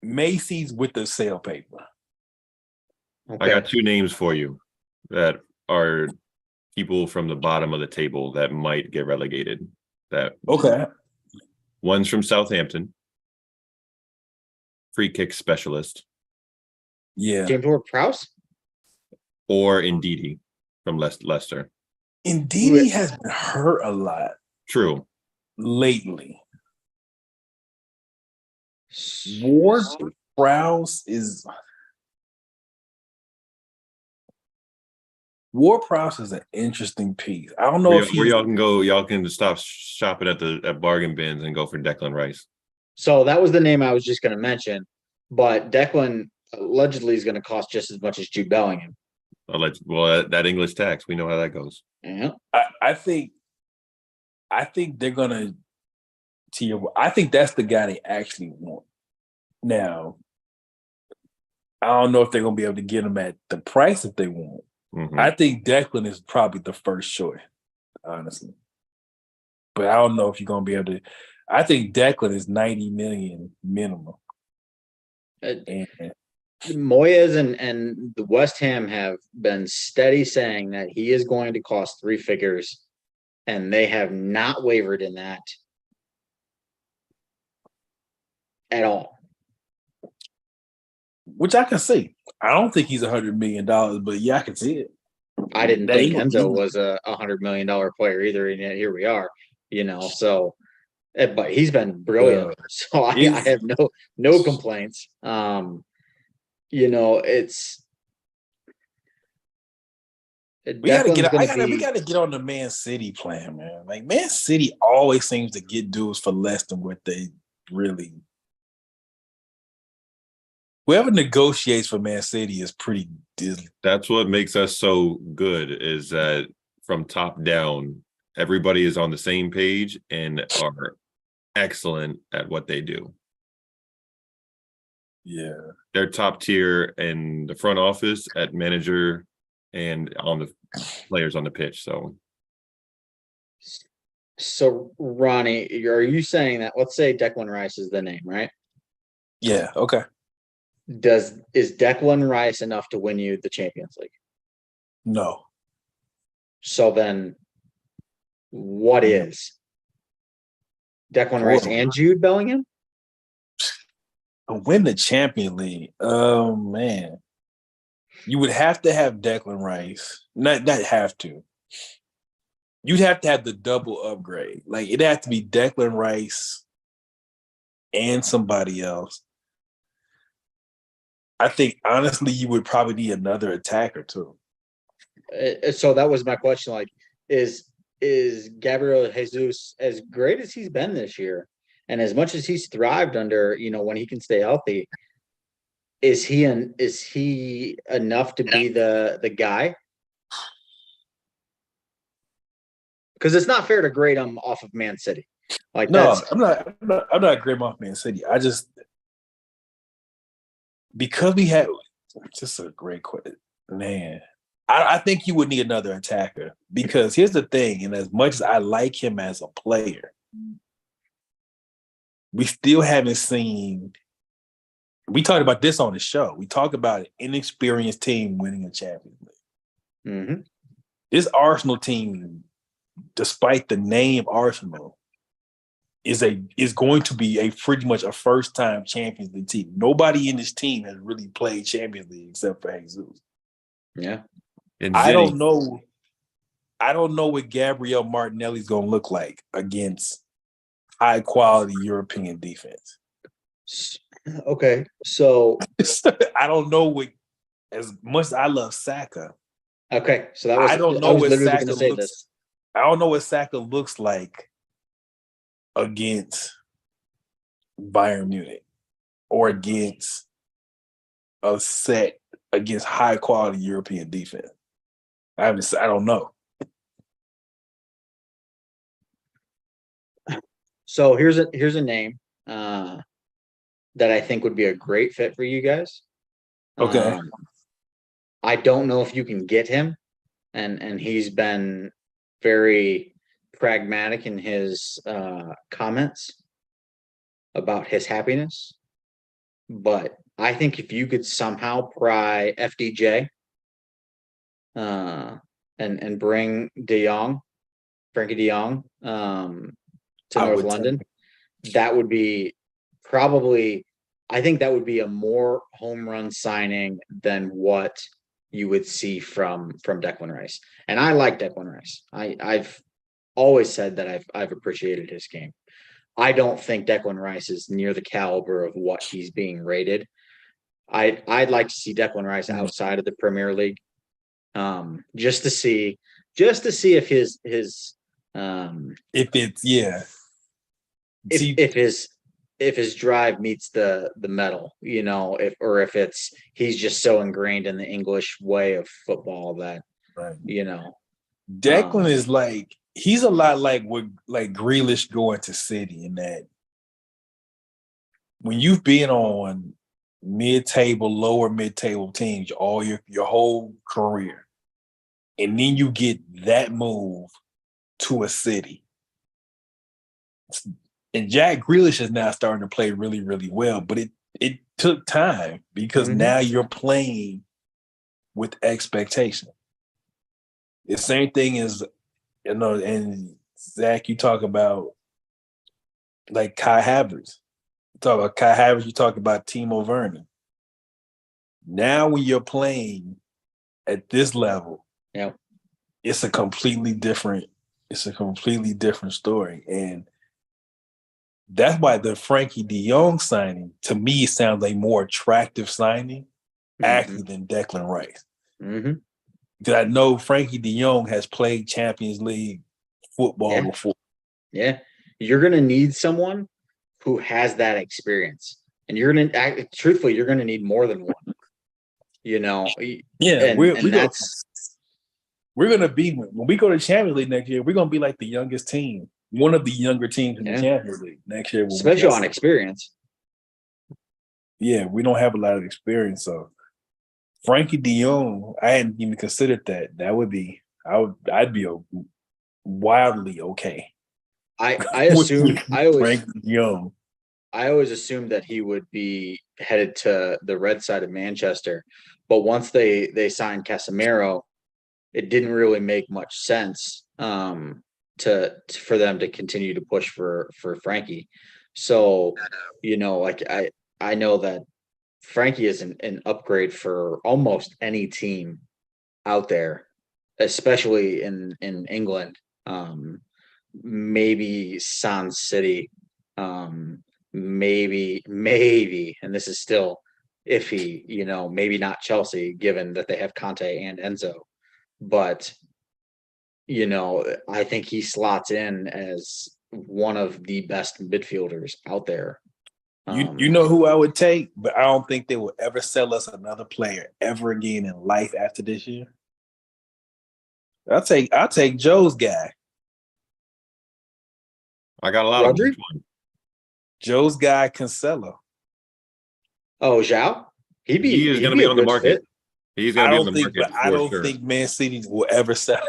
Macy's with the sale paper. Okay. I got two names for you that are people from the bottom of the table that might get relegated. Okay. One's from Southampton, free kick specialist. Yeah. James Ward-Prowse? or Ndidi from Leicester. Indeed, has been hurt a lot True. lately. Ward-Prowse is an interesting piece. I don't know if Where he's y'all can go. Y'all can stop shopping at bargain bins and go for Declan Rice. So that was the name I was just going to mention, but Declan allegedly is going to cost just as much as Jude Bellingham. Well, that English tax, we know how that goes. Yeah. I think they're gonna I think that's the guy they actually want. Now, I don't know if they're gonna be able to get him at the price that they want. Mhm. I think Declan is probably the first choice, honestly. But I don't know if you're gonna be able to. I think Declan is 90 million minimum. And Moyes and the West Ham have been steady saying that he is going to cost 3 figures, and they have not wavered in that at all. which I can see. I don't think he's $100 million, but yeah, I can see it. I didn't That think he- Enzo was a $100 million player either, and yet here we are. So, but he's been brilliant. So I have no complaints. It's We gotta get. Declan's gonna We be. gotta get on the Man City plan, man. Like Man City always seems to get dudes for less than what they really. Whoever negotiates for Man City is pretty dismal. That's what makes us so good, is that from top down, everybody is on the same page and are excellent at what they do. Yeah, They're top tier in the front office, at manager, and on the players on the pitch. So Ronnie, are you saying that? Let's say Declan Rice is the name, right? yeah, okay. Is Declan Rice enough to win you the Champions League? No, So then, what is Declan Rice and Jude Bellingham? win the Champions League. Oh man, you would have to have Declan Rice. Not have to. You'd have to have the double upgrade. Like it'd have to be Declan Rice and somebody else. I think honestly, you would probably need another attacker too. So that was my question. Like, is Gabriel Jesus, as great as he's been this year, and as much as he's thrived under, when he can stay healthy, is he enough to be the guy? Because it's not fair to grade him off of Man City. Like, No, I'm not grading off Man City. I just because we had just a great question, man. I think you would need another attacker because here's the thing, and as much as I like him as a player, we still haven't seen. We talked about this on the show. We talk about an inexperienced team winning a Champions League. Mm-hmm. This Arsenal team, despite the name Arsenal, is going to be pretty much a first-time Champions League team. Nobody in this team has really played Champions League except for Jesus. Yeah. and I Zinni, don't know. I don't know what Gabriel Martinelli's going to look like against high-quality European defense. Okay, so I don't know what. As much as I love Saka, okay, so that was. I don't know I was what literally Saka going to say looks. this. I don't know what Saka looks like against Bayern Munich or against high quality European defense. I don't know. So here's a name that I think would be a great fit for you guys. Okay. I don't know if you can get him, and he's been very pragmatic in his comments about his happiness. But I think if you could somehow pry FDJ and bring Frankie De Jong to North London, that would be probably I think that would be a more home run signing than what you would see from Declan Rice. And I like Declan Rice. I've always said that I've appreciated his game. I don't think Declan Rice is near the caliber of what he's being rated. I'd like to see Declan Rice outside of the Premier League, just to see if his if it's if his drive meets the metal, if it's he's just so ingrained in the English way of football that right. Declan is like he's a lot like Grealish going to City in that when you've been on lower mid-table teams all your whole career, and then you get that move to a City. And Jack Grealish is now starting to play really, really well, but it took time because now you're playing with expectation. The same thing as, and Zach, you talk about like Kai Havertz. You talk about Kai Havertz, you talk about Timo Werner. Now when you're playing at this level, it's a completely different story. And that's why the Frankie de Jong signing, to me, sounds like more attractive signing actually than Declan Rice. Because I know Frankie de Jong has played Champions League football before. Yeah. You're going to need someone who has that experience. And you're going to, truthfully, you're going to need more than one. Yeah. We're going to be, when we go to Champions League next year, we're going to be like the youngest team. One of the younger teams in the Champions League next year. Especially on experience. Yeah, we don't have a lot of experience. So Frankie de Jong, I hadn't even considered that. That would be, I'd be wildly okay. I assumed Frankie de Jong. I always assumed that he would be headed to the red side of Manchester, but once they signed Casemiro, it didn't really make much sense for them to continue to push for Frankie. So, I know that Frankie is an upgrade for almost any team out there, especially in England. Maybe San City, maybe, and this is still iffy, maybe not Chelsea, given that they have Conte and Enzo, but I think he slots in as one of the best midfielders out there. You know who I would take, but I don't think they will ever sell us another player ever again in life after this year. I'll take Joe's guy. I got a lot Rodri? of one. Joe's guy, Cancelo. Oh, Zhao? He is going to be on the market. Fit. He's going to be on the market. But I don't think Man City will ever sell.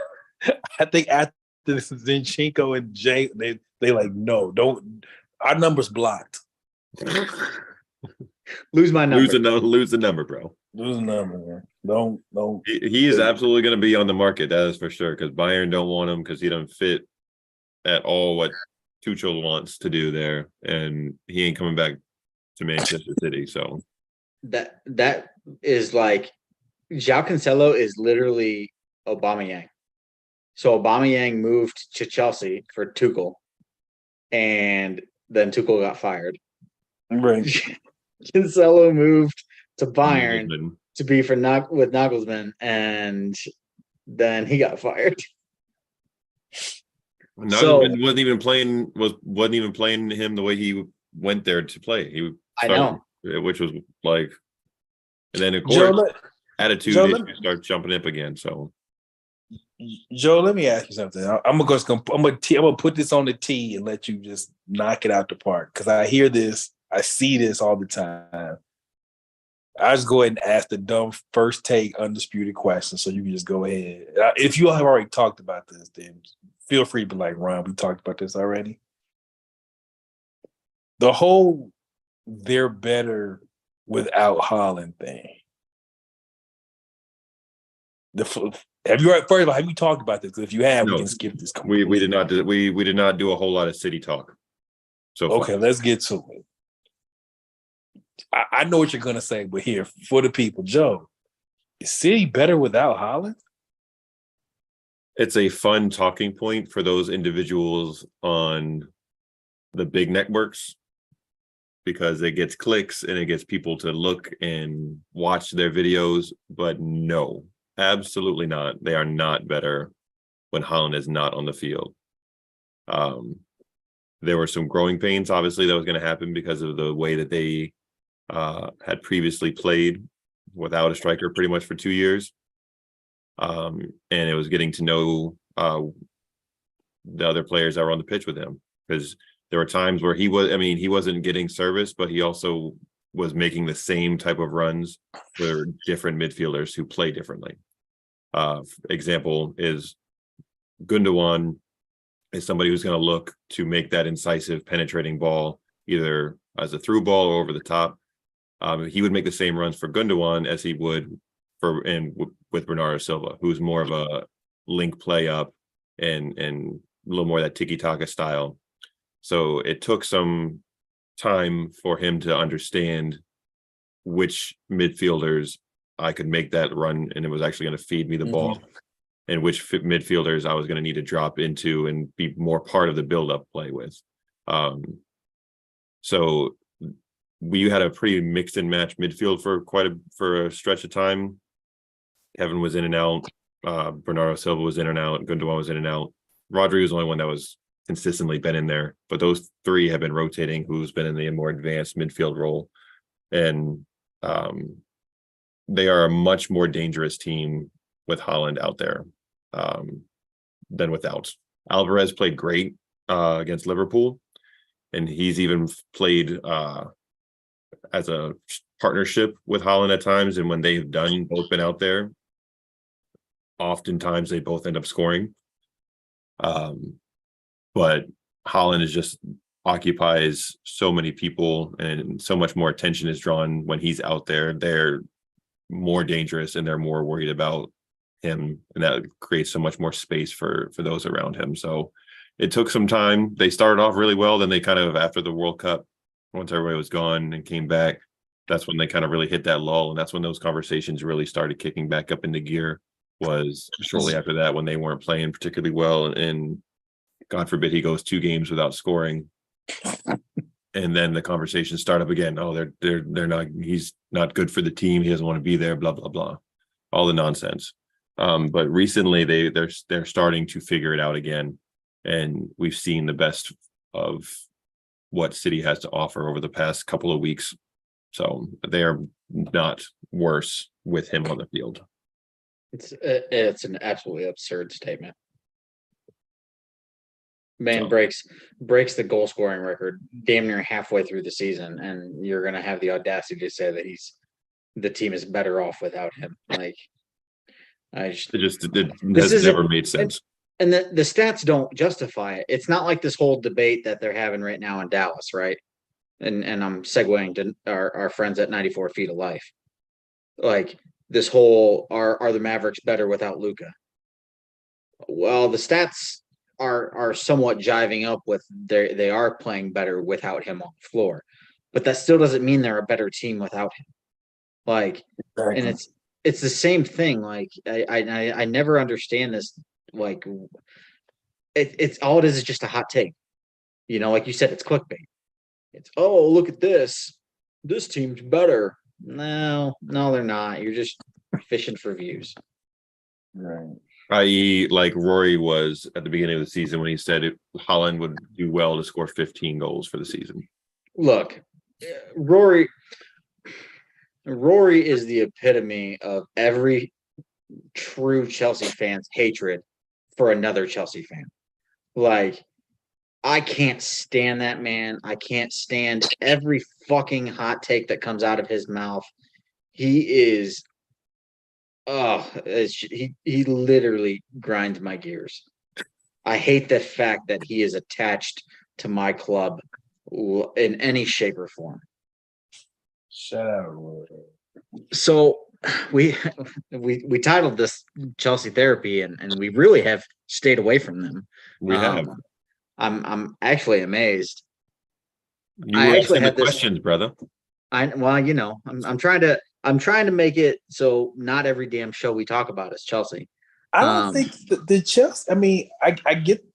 I think after this Zinchenko and Jay, they like, no, don't. Our number's blocked. Lose my number. Lose the number, bro. Lose the number, man. Don't. He is absolutely going to be on the market. That is for sure. Because Bayern don't want him because he doesn't fit at all what Tuchel wants to do there, and he ain't coming back to Manchester City. So that is like João Cancelo is literally Aubameyang. So Aubameyang moved to Chelsea for Tuchel, and then Tuchel got fired. Right. Cancelo moved to Bayern to be with Nagelsmann, and then he got fired. Nagelsmann wasn't even playing him the way he went there to play. I know, which was like, and then of course attitude issues start jumping up again. So, Joe, let me ask you something. I'm gonna put this on the tee and let you just knock it out the park because I hear this, I see this all the time. I just go ahead and ask the dumb first take undisputed question, so you can just go ahead. If you have already talked about this, then feel free to be like, Ron, we talked about this already. The whole they're better without Haaland thing. Have you talked about this? If you have, no, we can skip this. We did not do we did not do a whole lot of City talk. So okay, let's get to it. I know what you're gonna say, but here for the people, Joe, is City better without Holland? It's a fun talking point for those individuals on the big networks because it gets clicks and it gets people to look and watch their videos. But no, absolutely not. They are not better when Holland is not on the field. There were some growing pains, obviously, that was going to happen because of the way that they had previously played without a striker pretty much for 2 years. And it was getting to know the other players that were on the pitch with him, because there were times where he wasn't getting service, but he also was making the same type of runs for different midfielders who play differently. Example is Gundogan is somebody who's going to look to make that incisive penetrating ball either as a through ball or over the top. He would make the same runs for Gundogan as he would with Bernardo Silva, who's more of a link play up and a little more of that tiki-taka style. So it took some time for him to understand which midfielders I could make that run and it was actually going to feed me the ball, and which midfielders I was going to need to drop into and be more part of the build-up play with. So we had a pretty mixed and matched midfield for a stretch of time. Kevin was in and out. Bernardo Silva was in and out. Gundogan was in and out. Rodri was the only one that was consistently been in there, but those three have been rotating, who's been in the more advanced midfield role. And they are a much more dangerous team with Holland out there than without. Alvarez played great against Liverpool, and he's even played as a partnership with Holland at times. And when they've both been out there, oftentimes they both end up scoring. But Holland occupies so many people, and so much more attention is drawn when he's out there. They're more dangerous and they're more worried about him, and that creates so much more space for those around him. So it took some time. They started off really well, then they kind of, after the World Cup, once everybody was gone and came back, that's when they kind of really hit that lull, and that's when those conversations really started kicking back up into gear. Was shortly after that, when they weren't playing particularly well, and God forbid he goes 2 games without scoring, and then the conversation start up again. Oh, they're not. He's not good for the team. He doesn't want to be there. Blah blah blah, all the nonsense. But recently they're starting to figure it out again, and we've seen the best of what City has to offer over the past couple of weeks. So they are not worse with him on the field. It's an absolutely absurd statement. Man So- breaks the goal scoring record damn near halfway through the season, and you're gonna have the audacity to say that the team is better off without him. Like, It This has isn't- never made sense. and the stats don't justify it. It's not like this whole debate that they're having right now in Dallas, right? And I'm segueing to our friends at 94 Feet of Life. Like, this whole are the Mavericks better without Luka? Well, the stats are somewhat jiving up with they are playing better without him on the floor, but that still doesn't mean they're a better team without him. Like, and it's the same thing. Like, I never understand this. Like, it's all it is just a hot take. You know, like you said, it's clickbait. It's, oh, look at this. This team's better. No, they're not. You're just fishing for views. Right. I.e., like Rory was at the beginning of the season when he said Holland would do well to score 15 goals for the season. Look, Rory is the epitome of every true Chelsea fan's hatred for another Chelsea fan. Like, I can't stand that man. I can't stand every fucking hot take that comes out of his mouth. He is, he literally grinds my gears. I hate the fact that he is attached to my club in any shape or form. Shout out, Roy. So we titled this Chelsea Therapy, and we really have stayed away from them. We have. I'm actually amazed. You I were actually asking the had this- questions, brother. I'm trying to make it so not every damn show we talk about is Chelsea. I don't think the Chelsea. I mean, I get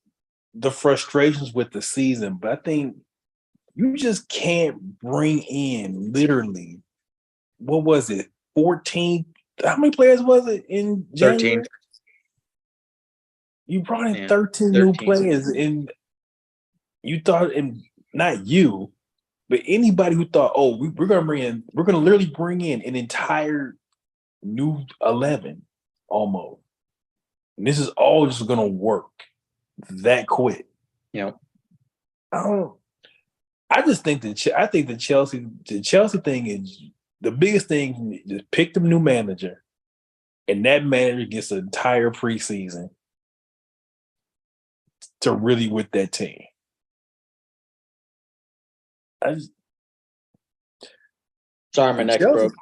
the frustrations with the season, but I think you just can't bring in literally what was it, 14? How many players was it in 13. January? You brought in Yeah, 13 new 13. players, and you thought, and not you, but anybody who thought, oh, we're gonna literally bring in an entire new 11 almost. And this is all just gonna work that quick. You know, I don't. I just think I think the Chelsea thing is the biggest thing. Just pick the new manager, and that manager gets an entire preseason to really with that team. I just, sorry, my neck Chelsea- broke.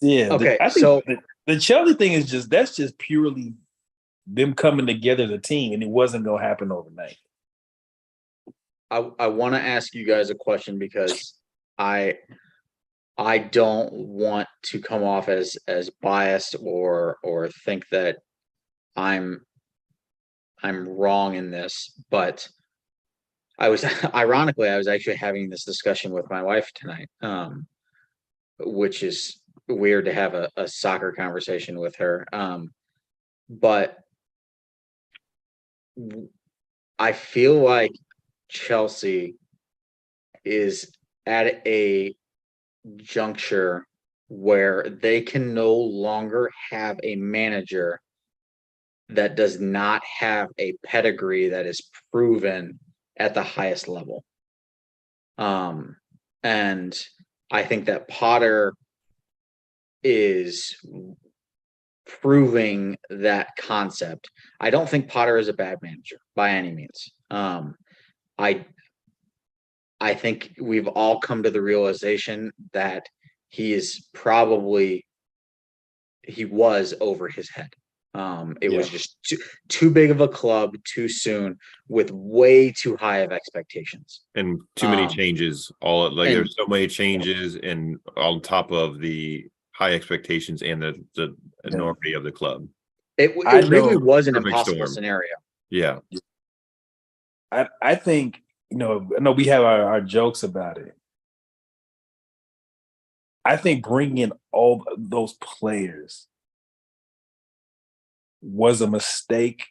Yeah. Okay, I think the Chelsea thing is that's just purely them coming together as a team, and it wasn't gonna happen overnight. I want to ask you guys a question because I don't want to come off as biased or think that I'm wrong in this, but I was ironically I was actually having this discussion with my wife tonight, which is weird to have a soccer conversation with her. But I feel like Chelsea is at a juncture where they can no longer have a manager that does not have a pedigree that is proven at the highest level. And I think that Potter is proving that concept. I don't think Potter is a bad manager by any means. I think we've all come to the realization that he was over his head. It was just too big of a club too soon with way too high of expectations and too many changes. There's so many changes, and on top of the high expectations and the enormity of the club. It really was an Perfect impossible storm. scenario. Yeah. I think, I know we have our jokes about it. I think bringing in all those players was a mistake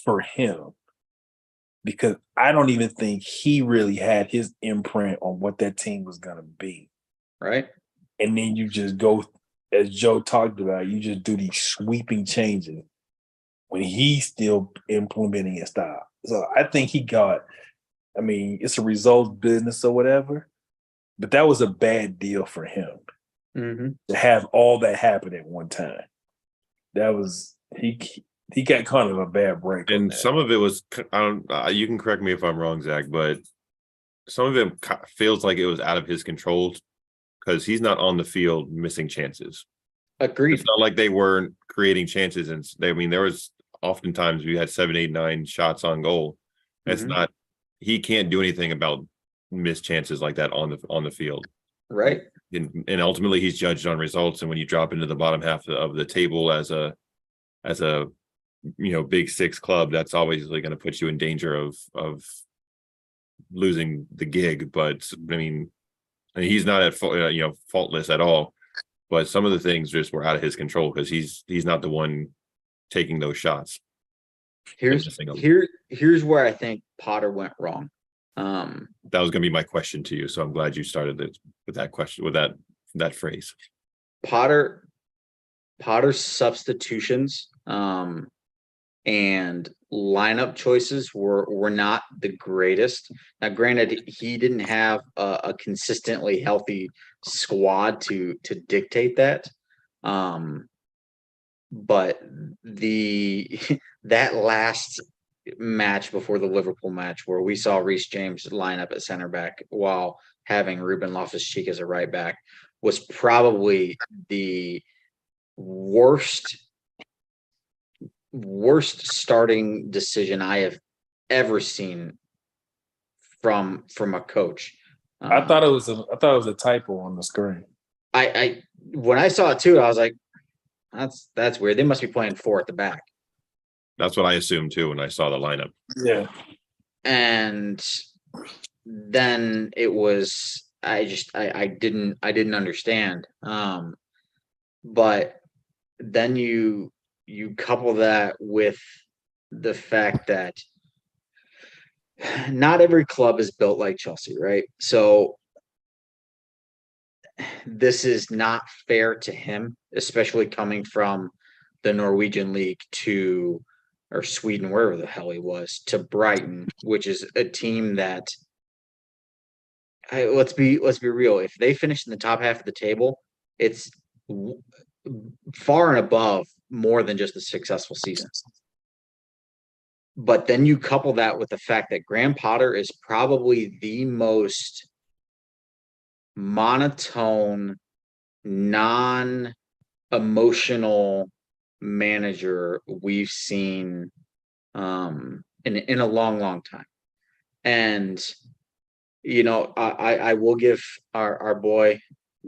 for him because I don't even think he really had his imprint on what that team was going to be. Right. And then you just go, as Joe talked about, you just do these sweeping changes when he's still implementing his style. So I think it's a results business or whatever, but that was a bad deal for him to have all that happen at one time. That was, he got kind of a bad break. And some of it was, you can correct me if I'm wrong, Zach, but some of it feels like it was out of his control because he's not on the field missing chances. Agreed. It's not like they weren't creating chances, and there was oftentimes we had 7, 8, 9 shots on goal. It's not, he can't do anything about missed chances like that on the field. Right. And ultimately he's judged on results. And when you drop into the bottom half of the table as a big six club, that's obviously going to put you in danger of losing the gig. But he's not at faultless at all. But some of the things just were out of his control because he's not the one taking those shots. Here's where I think Potter went wrong. That was going to be my question to you, so I'm glad you started it with that question, with that phrase. Potter's substitutions and lineup choices were not the greatest. Now, granted, he didn't have a consistently healthy squad to dictate that. But that last match before the Liverpool match where we saw Reece James line up at center back while having Ruben Loftus-Cheek as a right back was probably the worst starting decision I have ever seen from a coach. I thought it was a typo on the screen. I when I saw it too, I was like, that's weird. They must be playing 4 at the back. That's what I assumed too when I saw the lineup. Yeah. And then it was I didn't understand. But then you couple that with the fact that not every club is built like Chelsea, right? So this is not fair to him, especially coming from the Norwegian league to or Sweden, wherever the hell he was, to Brighton, which is a team that let's be real. If they finish in the top half of the table, it's far and above more than just a successful season. But then you couple that with the fact that Graham Potter is probably the most monotone, non-emotional manager we've seen in a long time. And I will give our boy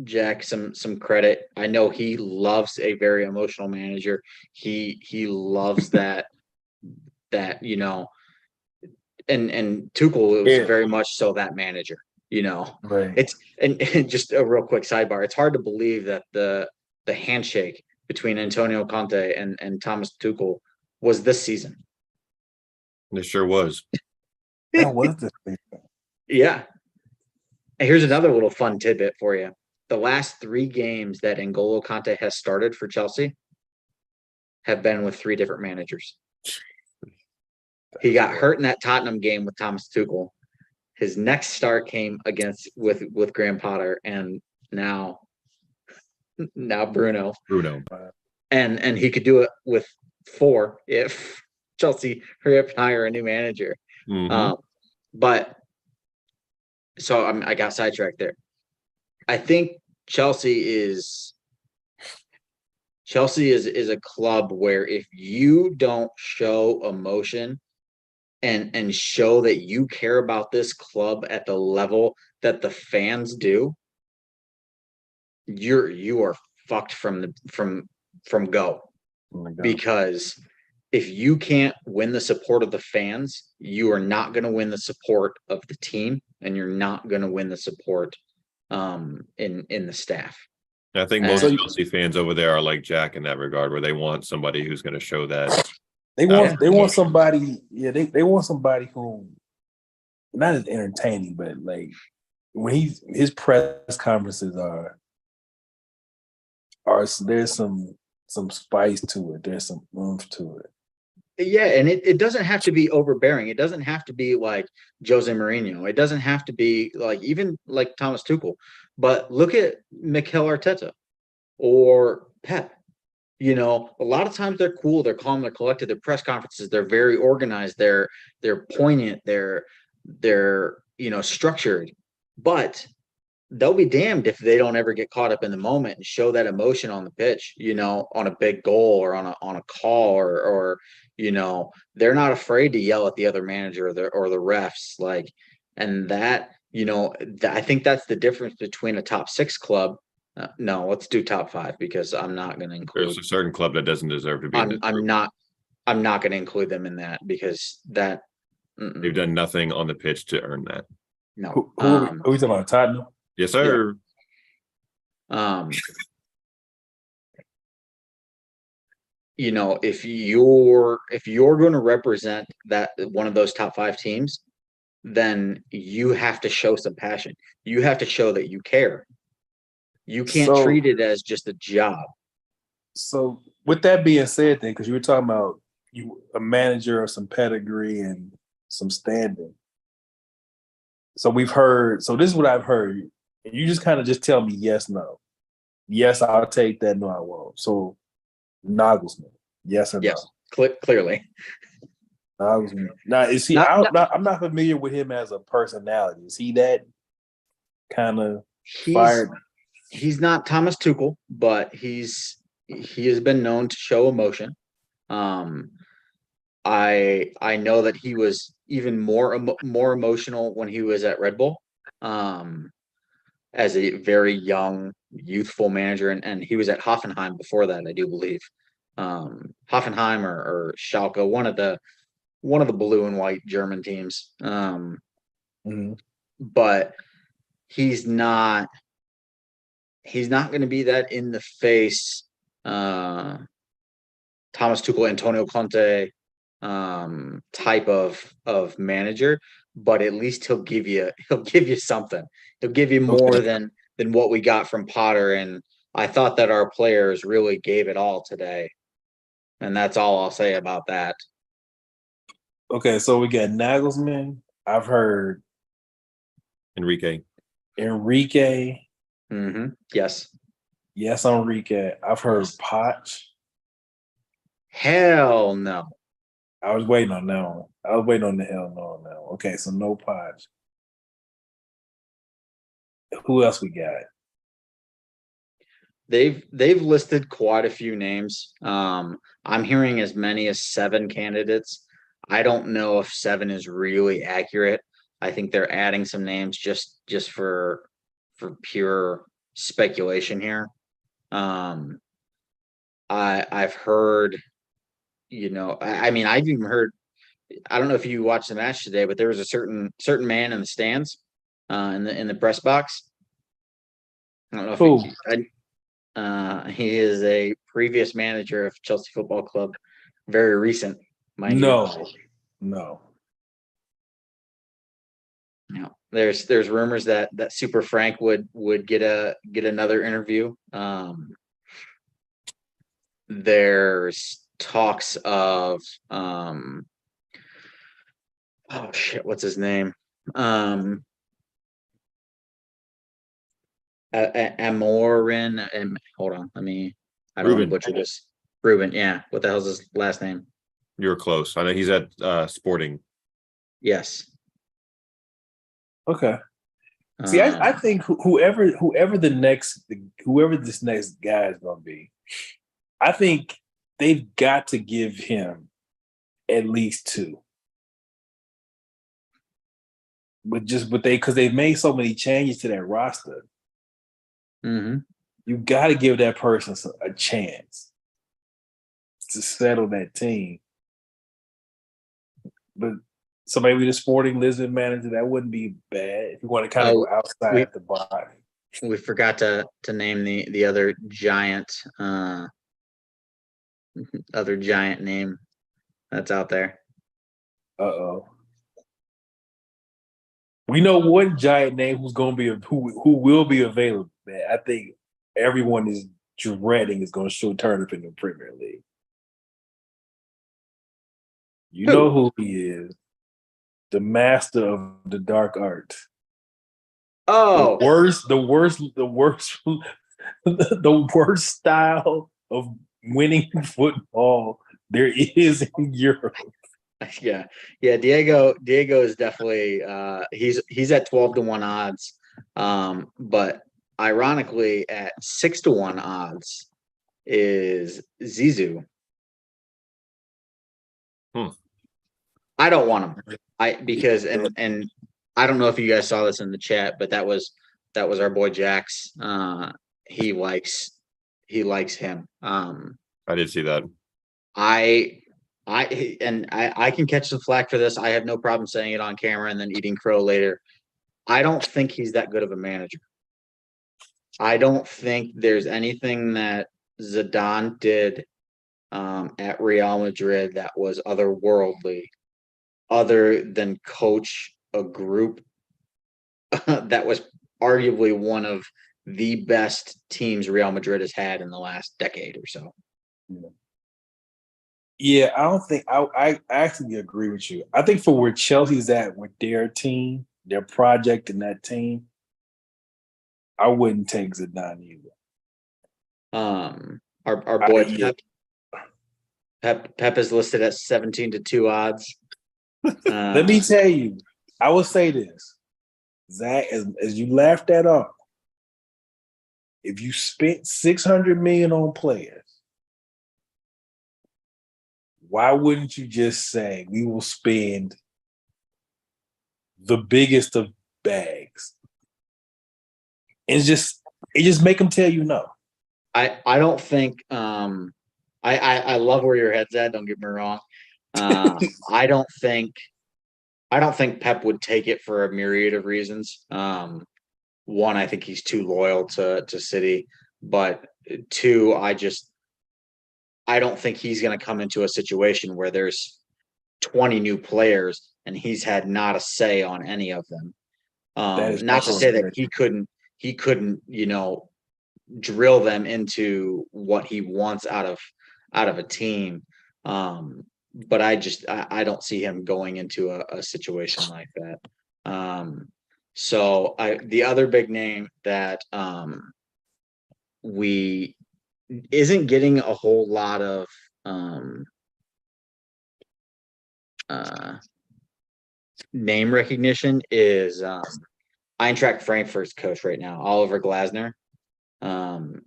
Jack some credit. I know he loves a very emotional manager. He loves that and Tuchel was very much so that manager. Right. It's and just a real quick sidebar. It's hard to believe that the handshake between Antonio Conte and Thomas Tuchel was this season. It sure was. That was the thing. Yeah. And here's another little fun tidbit for you. The last 3 games that N'Golo Conte has started for Chelsea have been with 3 different managers. He got hurt in that Tottenham game with Thomas Tuchel. His next start came with Graham Potter, and now Bruno. And he could do it with 4 if Chelsea hurry up and hire a new manager. Mm-hmm. But so I got sidetracked there. I think Chelsea is a club where if you don't show emotion and show that you care about this club at the level that the fans do, you are fucked from go. Oh my God. Because if you can't win the support of the fans, you are not going to win the support of the team, and you're not going to win the support in the staff. I think most Chelsea fans over there are like Jack in that regard, where they want somebody who's going to show that. They want somebody. Yeah, they want somebody who not as entertaining, but like when his press conferences are there's some spice to it. There's some oomph to it. Yeah, and it doesn't have to be overbearing. It doesn't have to be like Jose Mourinho. It doesn't have to be like even like Thomas Tuchel. But look at Mikel Arteta or Pep. A lot of times they're cool, they're calm, they're collected. Their press conferences, they're very organized, they're poignant, they're structured. But they'll be damned if they don't ever get caught up in the moment and show that emotion on the pitch, on a big goal or on a call or they're not afraid to yell at the other manager or the refs. Like, and that, I think that's the difference between a top 6 club. No, let's do top 5 because I'm not going to include. There's a certain club that doesn't deserve to be. I'm not going to include them in that because that they've done nothing on the pitch to earn that. No. Who are we talking about? Tottenham? Yes, sir. Yeah. If you're going to represent that one of those top 5 teams, then you have to show some passion. You have to show that you care. You can't treat it as just a job. So with that being said, then, because you were talking about a manager of some pedigree and some standing. So we've heard. So this is what I've heard. And you just kind of just tell me yes, no. Yes, I'll take that. No, I won't. So Nagelsmann, yes or no? Yes, clearly. Nagelsmann. Now, is he? I'm not familiar with him as a personality. Is he that kind of fired? He's not Thomas Tuchel, but he has been known to show emotion. I I know that he was even more emotional when he was at Red Bull, as a very young, youthful manager, and he was at Hoffenheim before that, I do believe. Hoffenheim or Schalke, one of the blue and white German teams. Mhm. But he's not going to be that in the face Thomas Tuchel, Antonio Conte type of manager, but at least he'll give you something. He'll give you more Okay. than what we got from Potter. And I thought that our players really gave it all today. And that's all I'll say about that. Okay, so we got Nagelsmann. I've heard Enrique. Enrique. Yes. Yes, Enrique. I've heard Yes. Poch. Hell no. I was waiting on that one. I was waiting on the hell no on that one. Okay, so no Poch. Who else we got? They've listed quite a few names. I'm hearing as many as 7 candidates. I don't know if 7 is really accurate. I think they're adding some names just for pure speculation here. I've heard, I mean, I've even heard, I don't know if you watched the match today, but there was a certain man in the stands, in the press box. I don't know if Who? he is a previous manager of Chelsea Football Club, very recent, mind you. No. There's rumors that Super Frank would get another interview. There's talks of oh shit, what's his name? Amorin, and hold on, I don't want to Ruben. butcher this. Ruben, yeah. What the hell's his last name? You were close. I know he's at Sporting. Yes. Okay. See, I think whoever this next guy is going to be, I think they've got to give him at least 2. Because they've made so many changes to that roster. You got to give that person a chance to settle that team. But so maybe the Sporting Lisbon manager, that wouldn't be bad if you want to kind of go outside the box. We forgot to name the other giant name that's out there. Uh-oh. We know one giant name who's going to be who will be available. Man, I think everyone is dreading is going to show turn up in the Premier League. You know who he is. The master of the dark arts. Oh, the worst style of winning football there is in Europe. yeah. Diego is definitely he's at 12-1 odds, but ironically at 6-1 odds is Zizou. I don't want him. Because and I don't know if you guys saw this in the chat, but that was our boy Jax. He likes him. I did see that. I can catch some flack for this. I have no problem saying it on camera and then eating crow later. I don't think he's that good of a manager. I don't think there's anything that Zidane did at Real Madrid that was otherworldly, other than coach a group that was arguably one of the best teams Real Madrid has had in the last decade or so. Yeah, I don't think I actually agree with you. I think for where Chelsea's at with their team, their project and that team, I wouldn't take Zidane either. Our boy Pep is listed at 17-2 odds. Let me tell you, I will say this, Zach, as you laughed that off, if you spent $600 million on players, why wouldn't you just say we will spend the biggest of bags and just make them tell you no? I don't think I love where your head's at, don't get me wrong. I don't think Pep would take it for a myriad of reasons. One, I think he's too loyal to City, but two, I don't think he's going to come into a situation where there's 20 new players and he's had not a say on any of them. That is Not to also say that very he couldn't, drill them into what he wants out of a team. But I don't see him going into a situation like that. So the other big name that we isn't getting a whole lot of name recognition is Eintracht Frankfurt's coach right now, Oliver Glasner.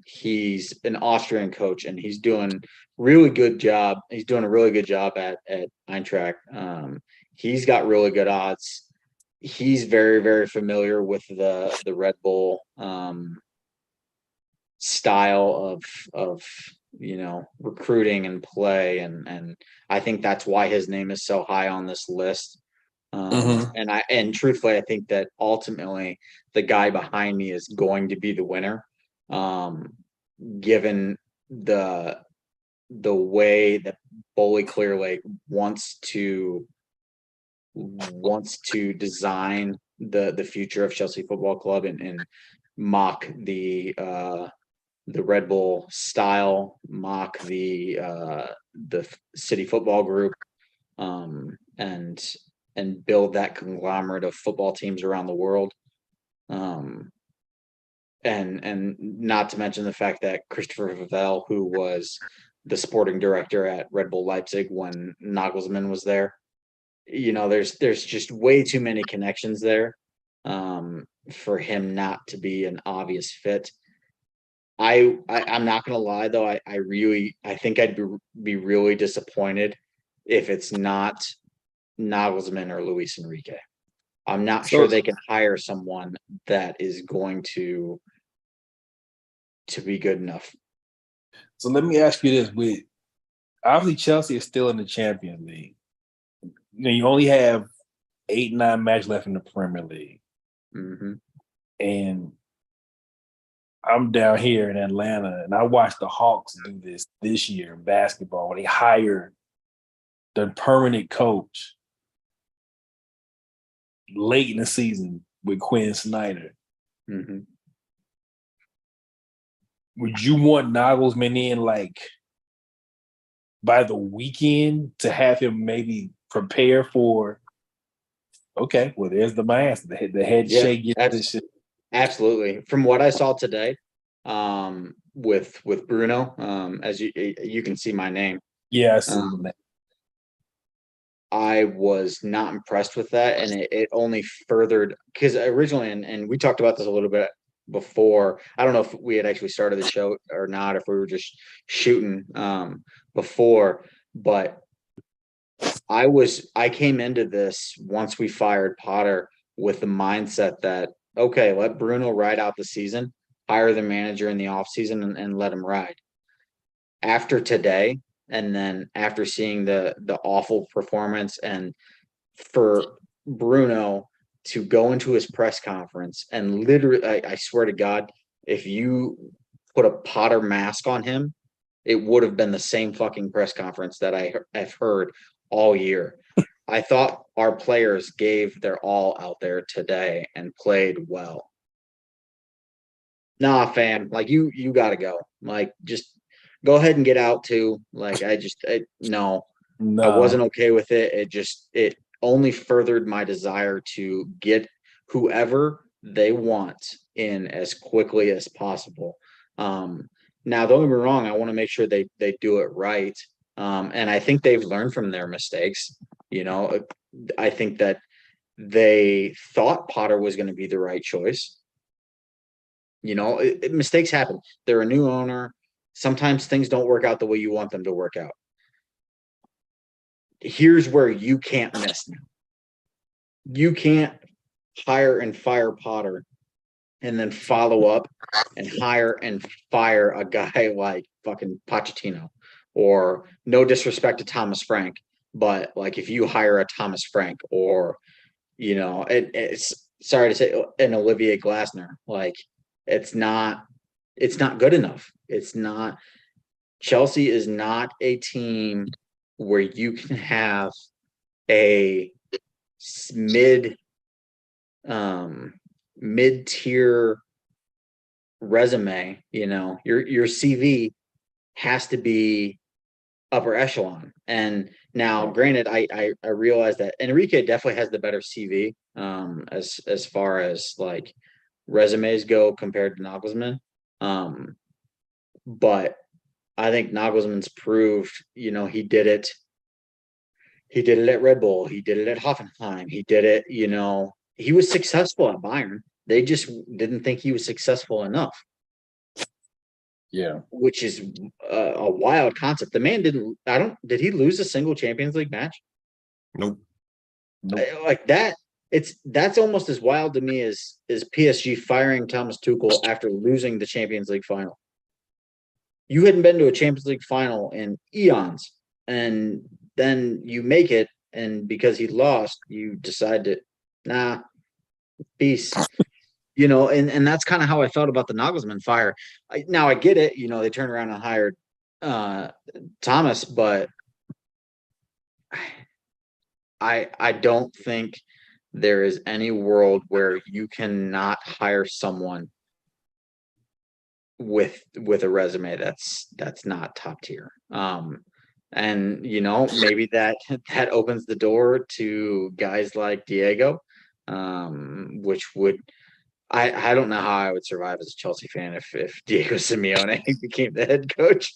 He's an Austrian coach and he's doing really good job. He's doing a really good job at Eintracht. He's got really good odds. He's very, very familiar with the Red Bull style of recruiting and play, and I think that's why his name is so high on this list. And truthfully, I think that ultimately the guy behind me is going to be the winner, given the way that Bully Clear Lake wants to design the future of Chelsea Football Club and mock the Red Bull style, mock the City Football Group, and build that conglomerate of football teams around the world. And not to mention the fact that Christopher Vivell, who was the sporting director at Red Bull Leipzig when Nagelsmann was there, there's just way too many connections there for him not to be an obvious fit. I'm not gonna lie though, I think I'd be really disappointed if it's not Nagelsmann or Luis Enrique. I'm not sure they can hire someone that is going to be good enough. So let me ask you this: with obviously Chelsea is still in the Champions League. You only have 8-9 matches left in the Premier League, and I'm down here in Atlanta, and I watched the Hawks do this year in basketball when they hired the permanent coach late in the season with Quinn Snyder. Would you want Nagelsmann in by the weekend to have him maybe prepare for? Okay, well, there's the mask, the head shake. Absolutely. From what I saw today, with Bruno, as you can see my name. Yeah, I see the name. I was not impressed with that, and it only furthered because originally, and we talked about this a little bit before. I don't know if we had actually started the show or not, if we were just shooting before, but I came into this once we fired Potter with the mindset that, okay, let Bruno ride out the season, hire the manager in the offseason and let him ride. After today, and then after seeing the awful performance, and for Bruno to go into his press conference and literally, I swear to God, if you put a Potter mask on him, it would have been the same fucking press conference that I've heard all year. I thought our players gave their all out there today and played well. Nah, fam, you got to go. Just go ahead and get out too. No, I wasn't okay with it. It only furthered my desire to get whoever they want in as quickly as possible. Now, don't get me wrong, I want to make sure they do it right. And I think they've learned from their mistakes. I think that they thought Potter was going to be the right choice. Mistakes happen. They're a new owner. Sometimes things don't work out the way you want them to work out. here's where you can't miss now. You can't hire and fire Potter and then follow up and hire and fire a guy like fucking Pochettino. Or no disrespect to Thomas Frank, but like if you hire a Thomas Frank or it's sorry to say an Olivier Glasner, like it's not good enough. It's not. Chelsea is not a team where you can have a mid-tier resume. Your CV has to be upper echelon. And now, granted, I realize that Enrique definitely has the better CV as far as like resumes go compared to Nagelsmann. But I think Nagelsmann's proved, he did it. He did it at Red Bull. He did it at Hoffenheim. He did it, he was successful at Bayern. They just didn't think he was successful enough. Yeah. Which is a wild concept. The man did he lose a single Champions League match? Nope. Like that. That's almost as wild to me as PSG firing Thomas Tuchel after losing the Champions League final. You hadn't been to a Champions League final in eons, and then you make it, and because he lost, you decide to, peace. And that's kind of how I felt about the Nagelsmann fire. Now I get it. They turned around and hired Thomas, but I don't think there is any world where you cannot hire someone with a resume that's not top tier. And maybe that opens the door to guys like Diego, which would. I don't know how I would survive as a Chelsea fan if Diego Simeone became the head coach.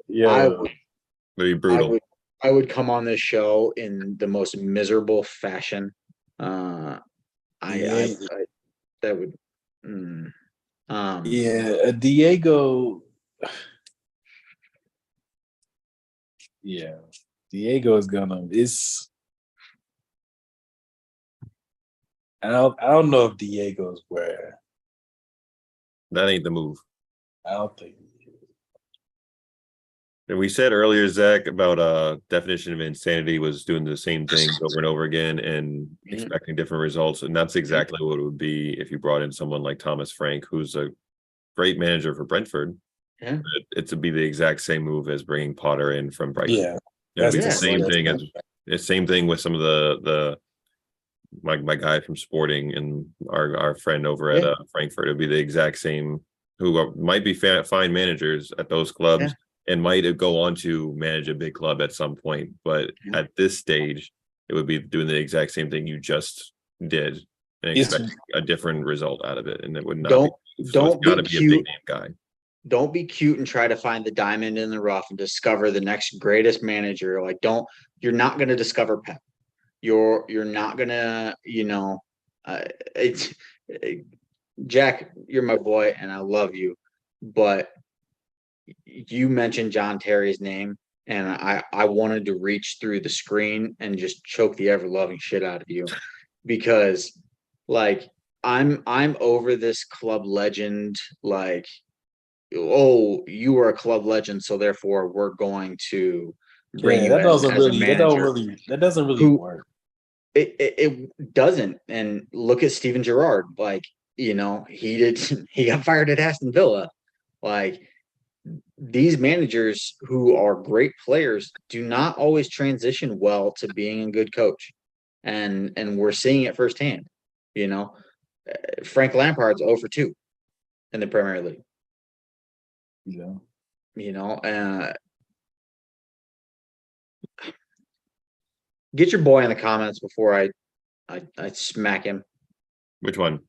Yeah, Very brutal. I would come on this show in the most miserable fashion. That would. Diego. Yeah, Diego is gonna. I don't know if Diego's where. That ain't the move. I don't think. And we said earlier, Zach, about definition of insanity was doing the same thing over and over again and expecting different results. And that's exactly what it would be if you brought in someone like Thomas Frank, who's a great manager for Brentford. Yeah. It would be the exact same move as bringing Potter in from Brighton. Yeah, It'd be the same thing as the same thing with some of the my guy from Sporting and our friend over at Frankfurt. It'd be the exact same. Who might be fine managers at those clubs and might go on to manage a big club at some point, but at this stage, it would be doing the exact same thing you just did and expect a different result out of it, and it would not. Don't be cute. Be a big name guy. Don't be cute and try to find the diamond in the rough and discover the next greatest manager. Like, you're not going to discover Pep. You're not gonna, Jack, you're my boy and I love you, but you mentioned John Terry's name and I wanted to reach through the screen and just choke the ever-loving shit out of you, because like I'm over this club legend, like, oh, you were a club legend, so therefore we're going to bring you that doesn't as really a manager. That doesn't really work. It doesn't. And look at Steven Gerrard. Like, he got fired at Aston Villa. Like, these managers who are great players do not always transition well to being a good coach. And we're seeing it firsthand. Frank Lampard's 0 for 2 in the Premier League. Get your boy in the comments before I smack him. Which one?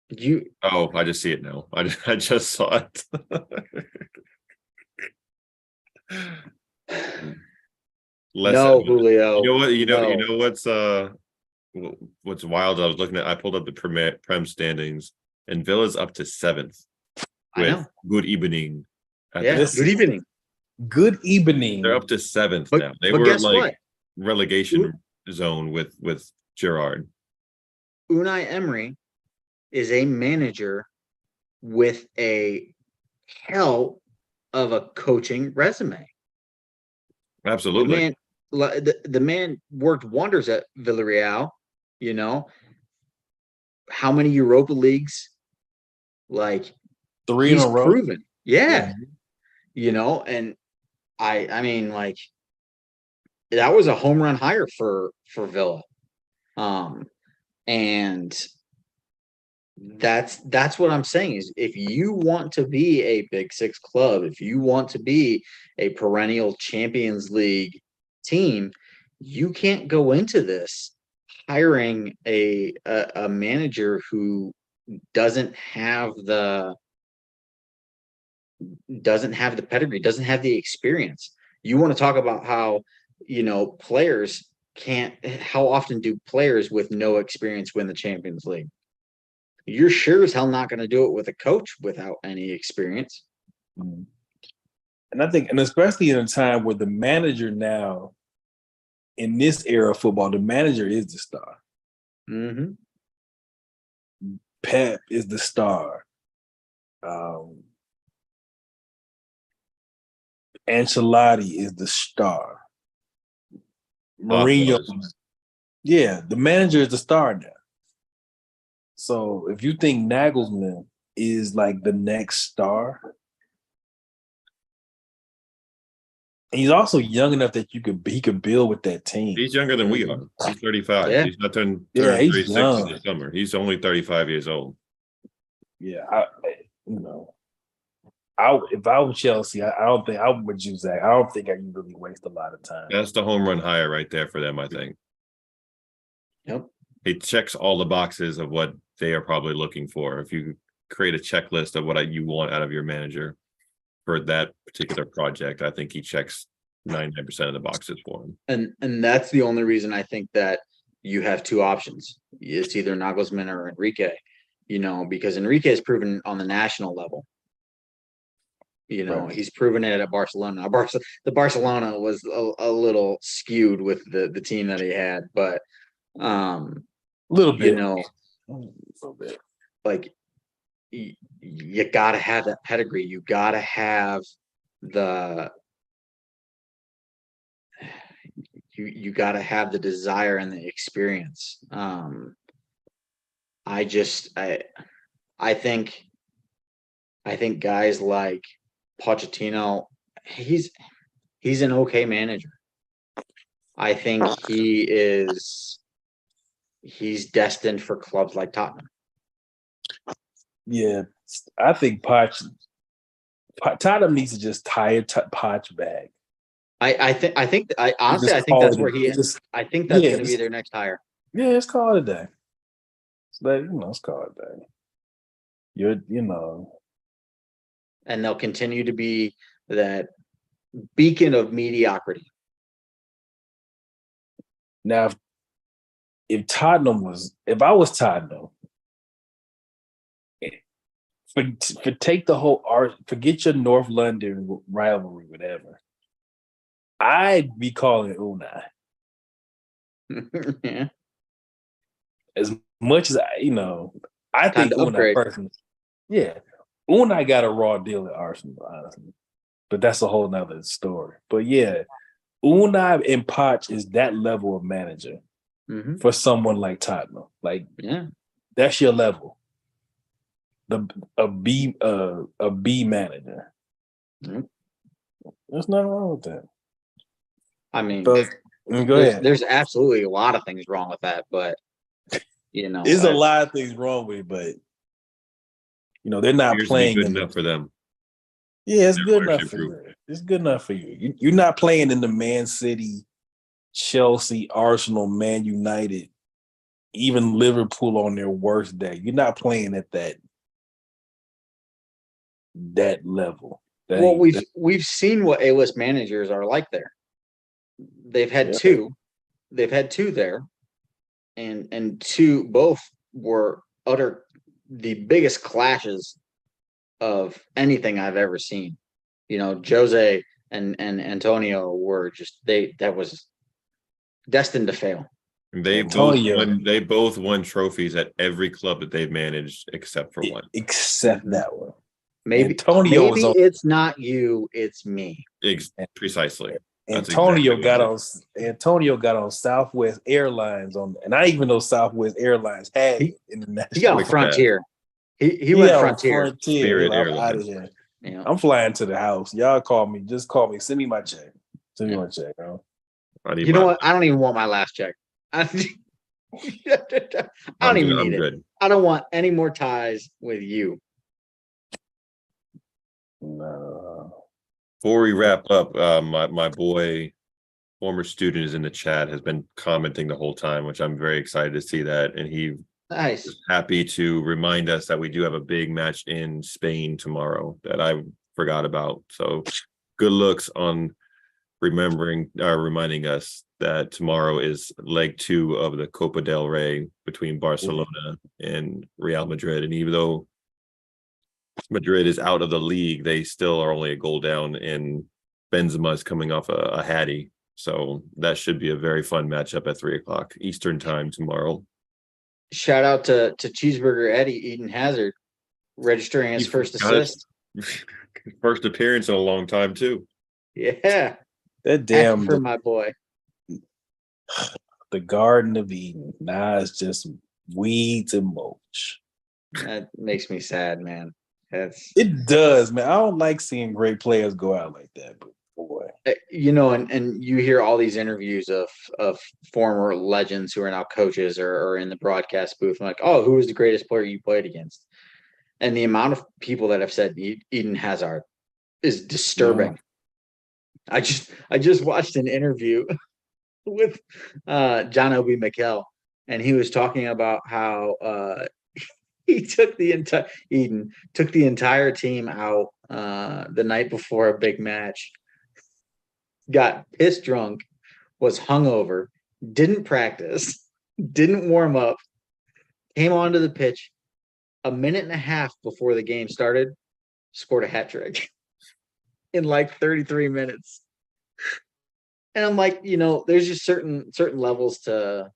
You? Oh, I just see it now. I just saw it. No, Julio. You know what's wild? I was looking at. I pulled up the Prem standings, and Villa's up to 7th with good evening. Good evening. Good evening. They're up to 7th But- now. They but were guess like what? relegation zone with Gerard. Unai Emery is a manager with a hell of a coaching resume. Absolutely. The man worked wonders at Villarreal. You know, how many Europa Leagues? Like 3 in he's a row. proven. Yeah. You know, and I mean, like that was a home run hire for Villa. And that's what I'm saying is if you want to be a Big Six club, if you want to be a perennial Champions League team, you can't go into this hiring a manager who doesn't have the pedigree, doesn't have the experience. You want to talk about how, players can't, how often do players with no experience win the Champions League? You're sure as hell not going to do it with a coach without any experience. And I think, and especially in a time where the manager now, in this era of football, the manager is the star. Mm-hmm. Pep is the star. Ancelotti is the star. Mourinho, yeah, the manager is the star now. So if you think Nagelsmann is like the next star, and he's also young enough that he could build with that team. He's younger than we are. He's 35. Yeah. He's not turned he's 36 young. this summer. He's only 35 years old. Yeah, if I was Chelsea, I don't think I would use that. I don't think I can really waste a lot of time. That's the home run hire right there for them, I think. Yep. It checks all the boxes of what they are probably looking for. If you create a checklist of what you want out of your manager for that particular project, I think he checks 99% of the boxes for him. And that's the only reason I think that you have two options. It's either Nagelsmann or Enrique, because Enrique has proven on the national level. Right. He's proven it at Barcelona. The Barcelona was a little skewed with the team that he had, but a little bit. a little bit. Like you got to have that pedigree. You got to have you got to have the desire and the experience. I think guys like Pochettino, he's an okay manager. I think he's destined for clubs like Tottenham. Yeah, I think Tottenham needs to just tie Poch back. I think honestly Just I think call that's it where a- he is. just- I think that's yeah, going to be just- their next hire. Yeah, it's called a day. Let's call it a day. And they'll continue to be that beacon of mediocrity. Now, if I was Tottenham, take the whole forget your North London rivalry, whatever. I'd be calling Unai. Yeah. As much as I Time think to Unai upgrade. personally, yeah, Unai got a raw deal at Arsenal, honestly, but that's a whole nother story. But yeah, Unai and Poch is that level of manager for someone like Tottenham. Like, Yeah, that's your level. A B manager. Mhm. There's nothing wrong with that. I mean, But go ahead. there's absolutely a lot of things wrong with that, but There's a lot of things wrong with it, but they're not Appears to be playing good in enough for them. Yeah, it's Their good enough ownership for group. you. It's good enough for you. You're not playing in the Man City, Chelsea, Arsenal, Man United, even Liverpool on their worst day. You're not playing at that level. Well, we've seen what A-list managers are like there. They've had two. They've had two there, and two both were the biggest clashes of anything I've ever seen. Jose and Antonio were just that was destined to fail. And Antonio. they both won trophies at every club that they've managed except for one. Except that one. Maybe Antonio it's not you, it's me. Precisely. That's Antonio exactly Antonio got on Southwest Airlines and I didn't even know Southwest Airlines had international. He got on Frontier. He went Frontier. Spirit I'm out of Airlines. here. Yeah. I'm flying to the house. Y'all call me. Just call me. Send me my check. Send me my check, bro. You know what? I don't even want my last check. I don't even need it. Good. I don't want any more ties with you. No. Before we wrap up, my boy, former student, is in the chat, has been commenting the whole time, which I'm very excited to see that. And he Nice. was happy to remind us that we do have a big match in Spain tomorrow that I forgot about. So good looks on reminding us that tomorrow is leg 2 of the Copa del Rey between Barcelona and Real Madrid. And even though Madrid is out of the league, they still are only a goal down, and Benzema is coming off a hattie. So that should be a very fun matchup at 3:00 Eastern time tomorrow. Shout out to Cheeseburger Eddie Eden Hazard registering his first assist. First appearance in a long time too. Yeah. That damn Happy for my boy. The Garden of Eden. Now it's just weeds and mulch. That makes me sad, man. It does, man. I don't like seeing great players go out like that, but boy. And you hear all these interviews of former legends who are now coaches or in the broadcast booth. I'm like, oh, who was the greatest player you played against? And the amount of people that have said Eden Hazard is disturbing. I just watched an interview with John Obi Mikel, and he was talking about how he took the entire team out the night before a big match, got pissed drunk, was hungover, didn't practice, didn't warm up, came onto the pitch a minute and a half before the game started, scored a hat trick in like 33 minutes. And I'm like, there's just certain levels to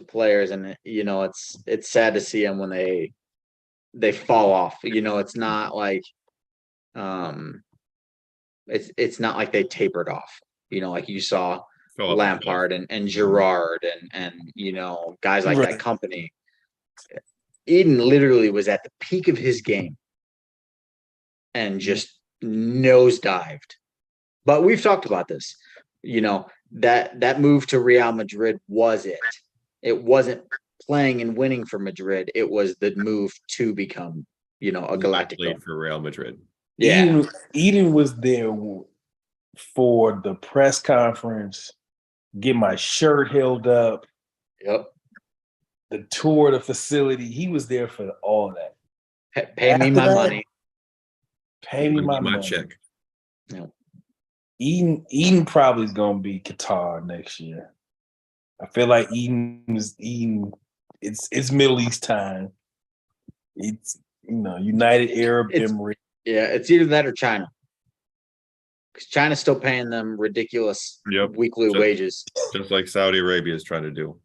players, and it's sad to see them when they fall off. It's not like it's not like they tapered off. Like you saw Lampard and Gerrard and guys like that company. Eden literally was at the peak of his game and just nosedived. But we've talked about this. That move to Real Madrid was it. It wasn't playing and winning for Madrid. It was the move to become, a Galactico for Real Madrid. Yeah. Eden was there for the press conference, get my shirt held up. Yep. The tour of the facility. He was there for all that. Pay me my money. Pay me my money. Check. Yep. Eden probably is gonna be Qatar next year. I feel like Eden. It's Middle East time. It's United Arab Emirates. Yeah, it's either that or China, because China's still paying them ridiculous weekly wages, just like Saudi Arabia is trying to do.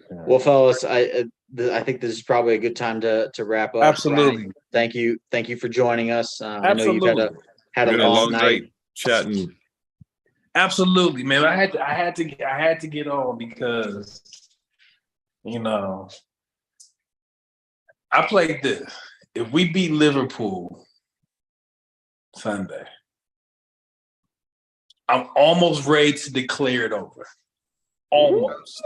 Well, fellas, I think this is probably a good time to wrap up. Absolutely. Ryan, thank you for joining us. I know you've had a long night chatting. Absolutely, man. I had to get on because I played this. If we beat Liverpool Sunday, I'm almost ready to declare it over. Almost.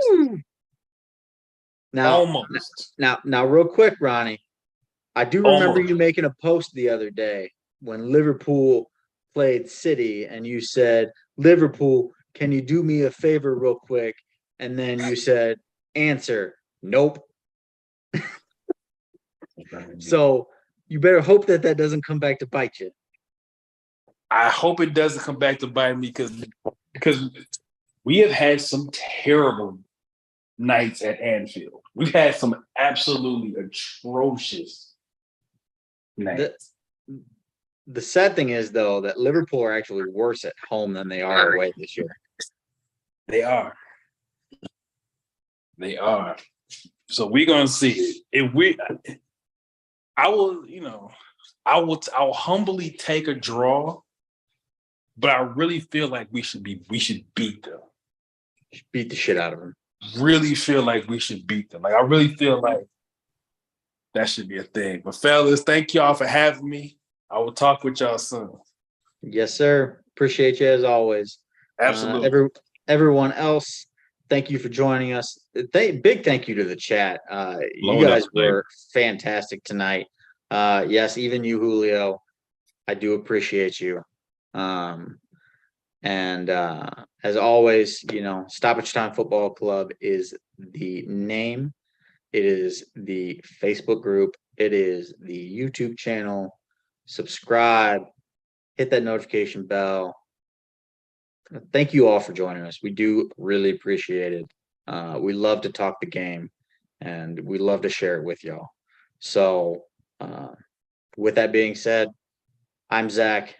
Now, real quick, Ronnie, I do remember you making a post the other day when Liverpool played City, and you said, Liverpool, can you do me a favor real quick? And then you said, answer, nope. So you better hope that doesn't come back to bite you. I hope it doesn't come back to bite me because we have had some terrible nights at Anfield. We've had some absolutely atrocious nights. The sad thing is, though, that Liverpool are actually worse at home than they are away this year. They are. They are. So we're gonna see. If we I will, I'll humbly take a draw, but I really feel like we should beat them. Beat the shit out of them. Really feel like we should beat them. Like I really feel like that should be a thing. But fellas, thank y'all for having me. I will talk with y'all soon. Yes, sir. Appreciate you as always. Absolutely. Everyone else, thank you for joining us. Big thank you to the chat. You Blowing up guys tonight. were fantastic tonight. Yes, even you, Julio. I do appreciate you. And as always, Stoppage Time Football Club is the name. It is the Facebook group. It is the YouTube channel. Subscribe, hit that notification bell. Thank you all for joining us. We do really appreciate it. We love to talk the game, and we love to share it with y'all. So with that being said, I'm Zach.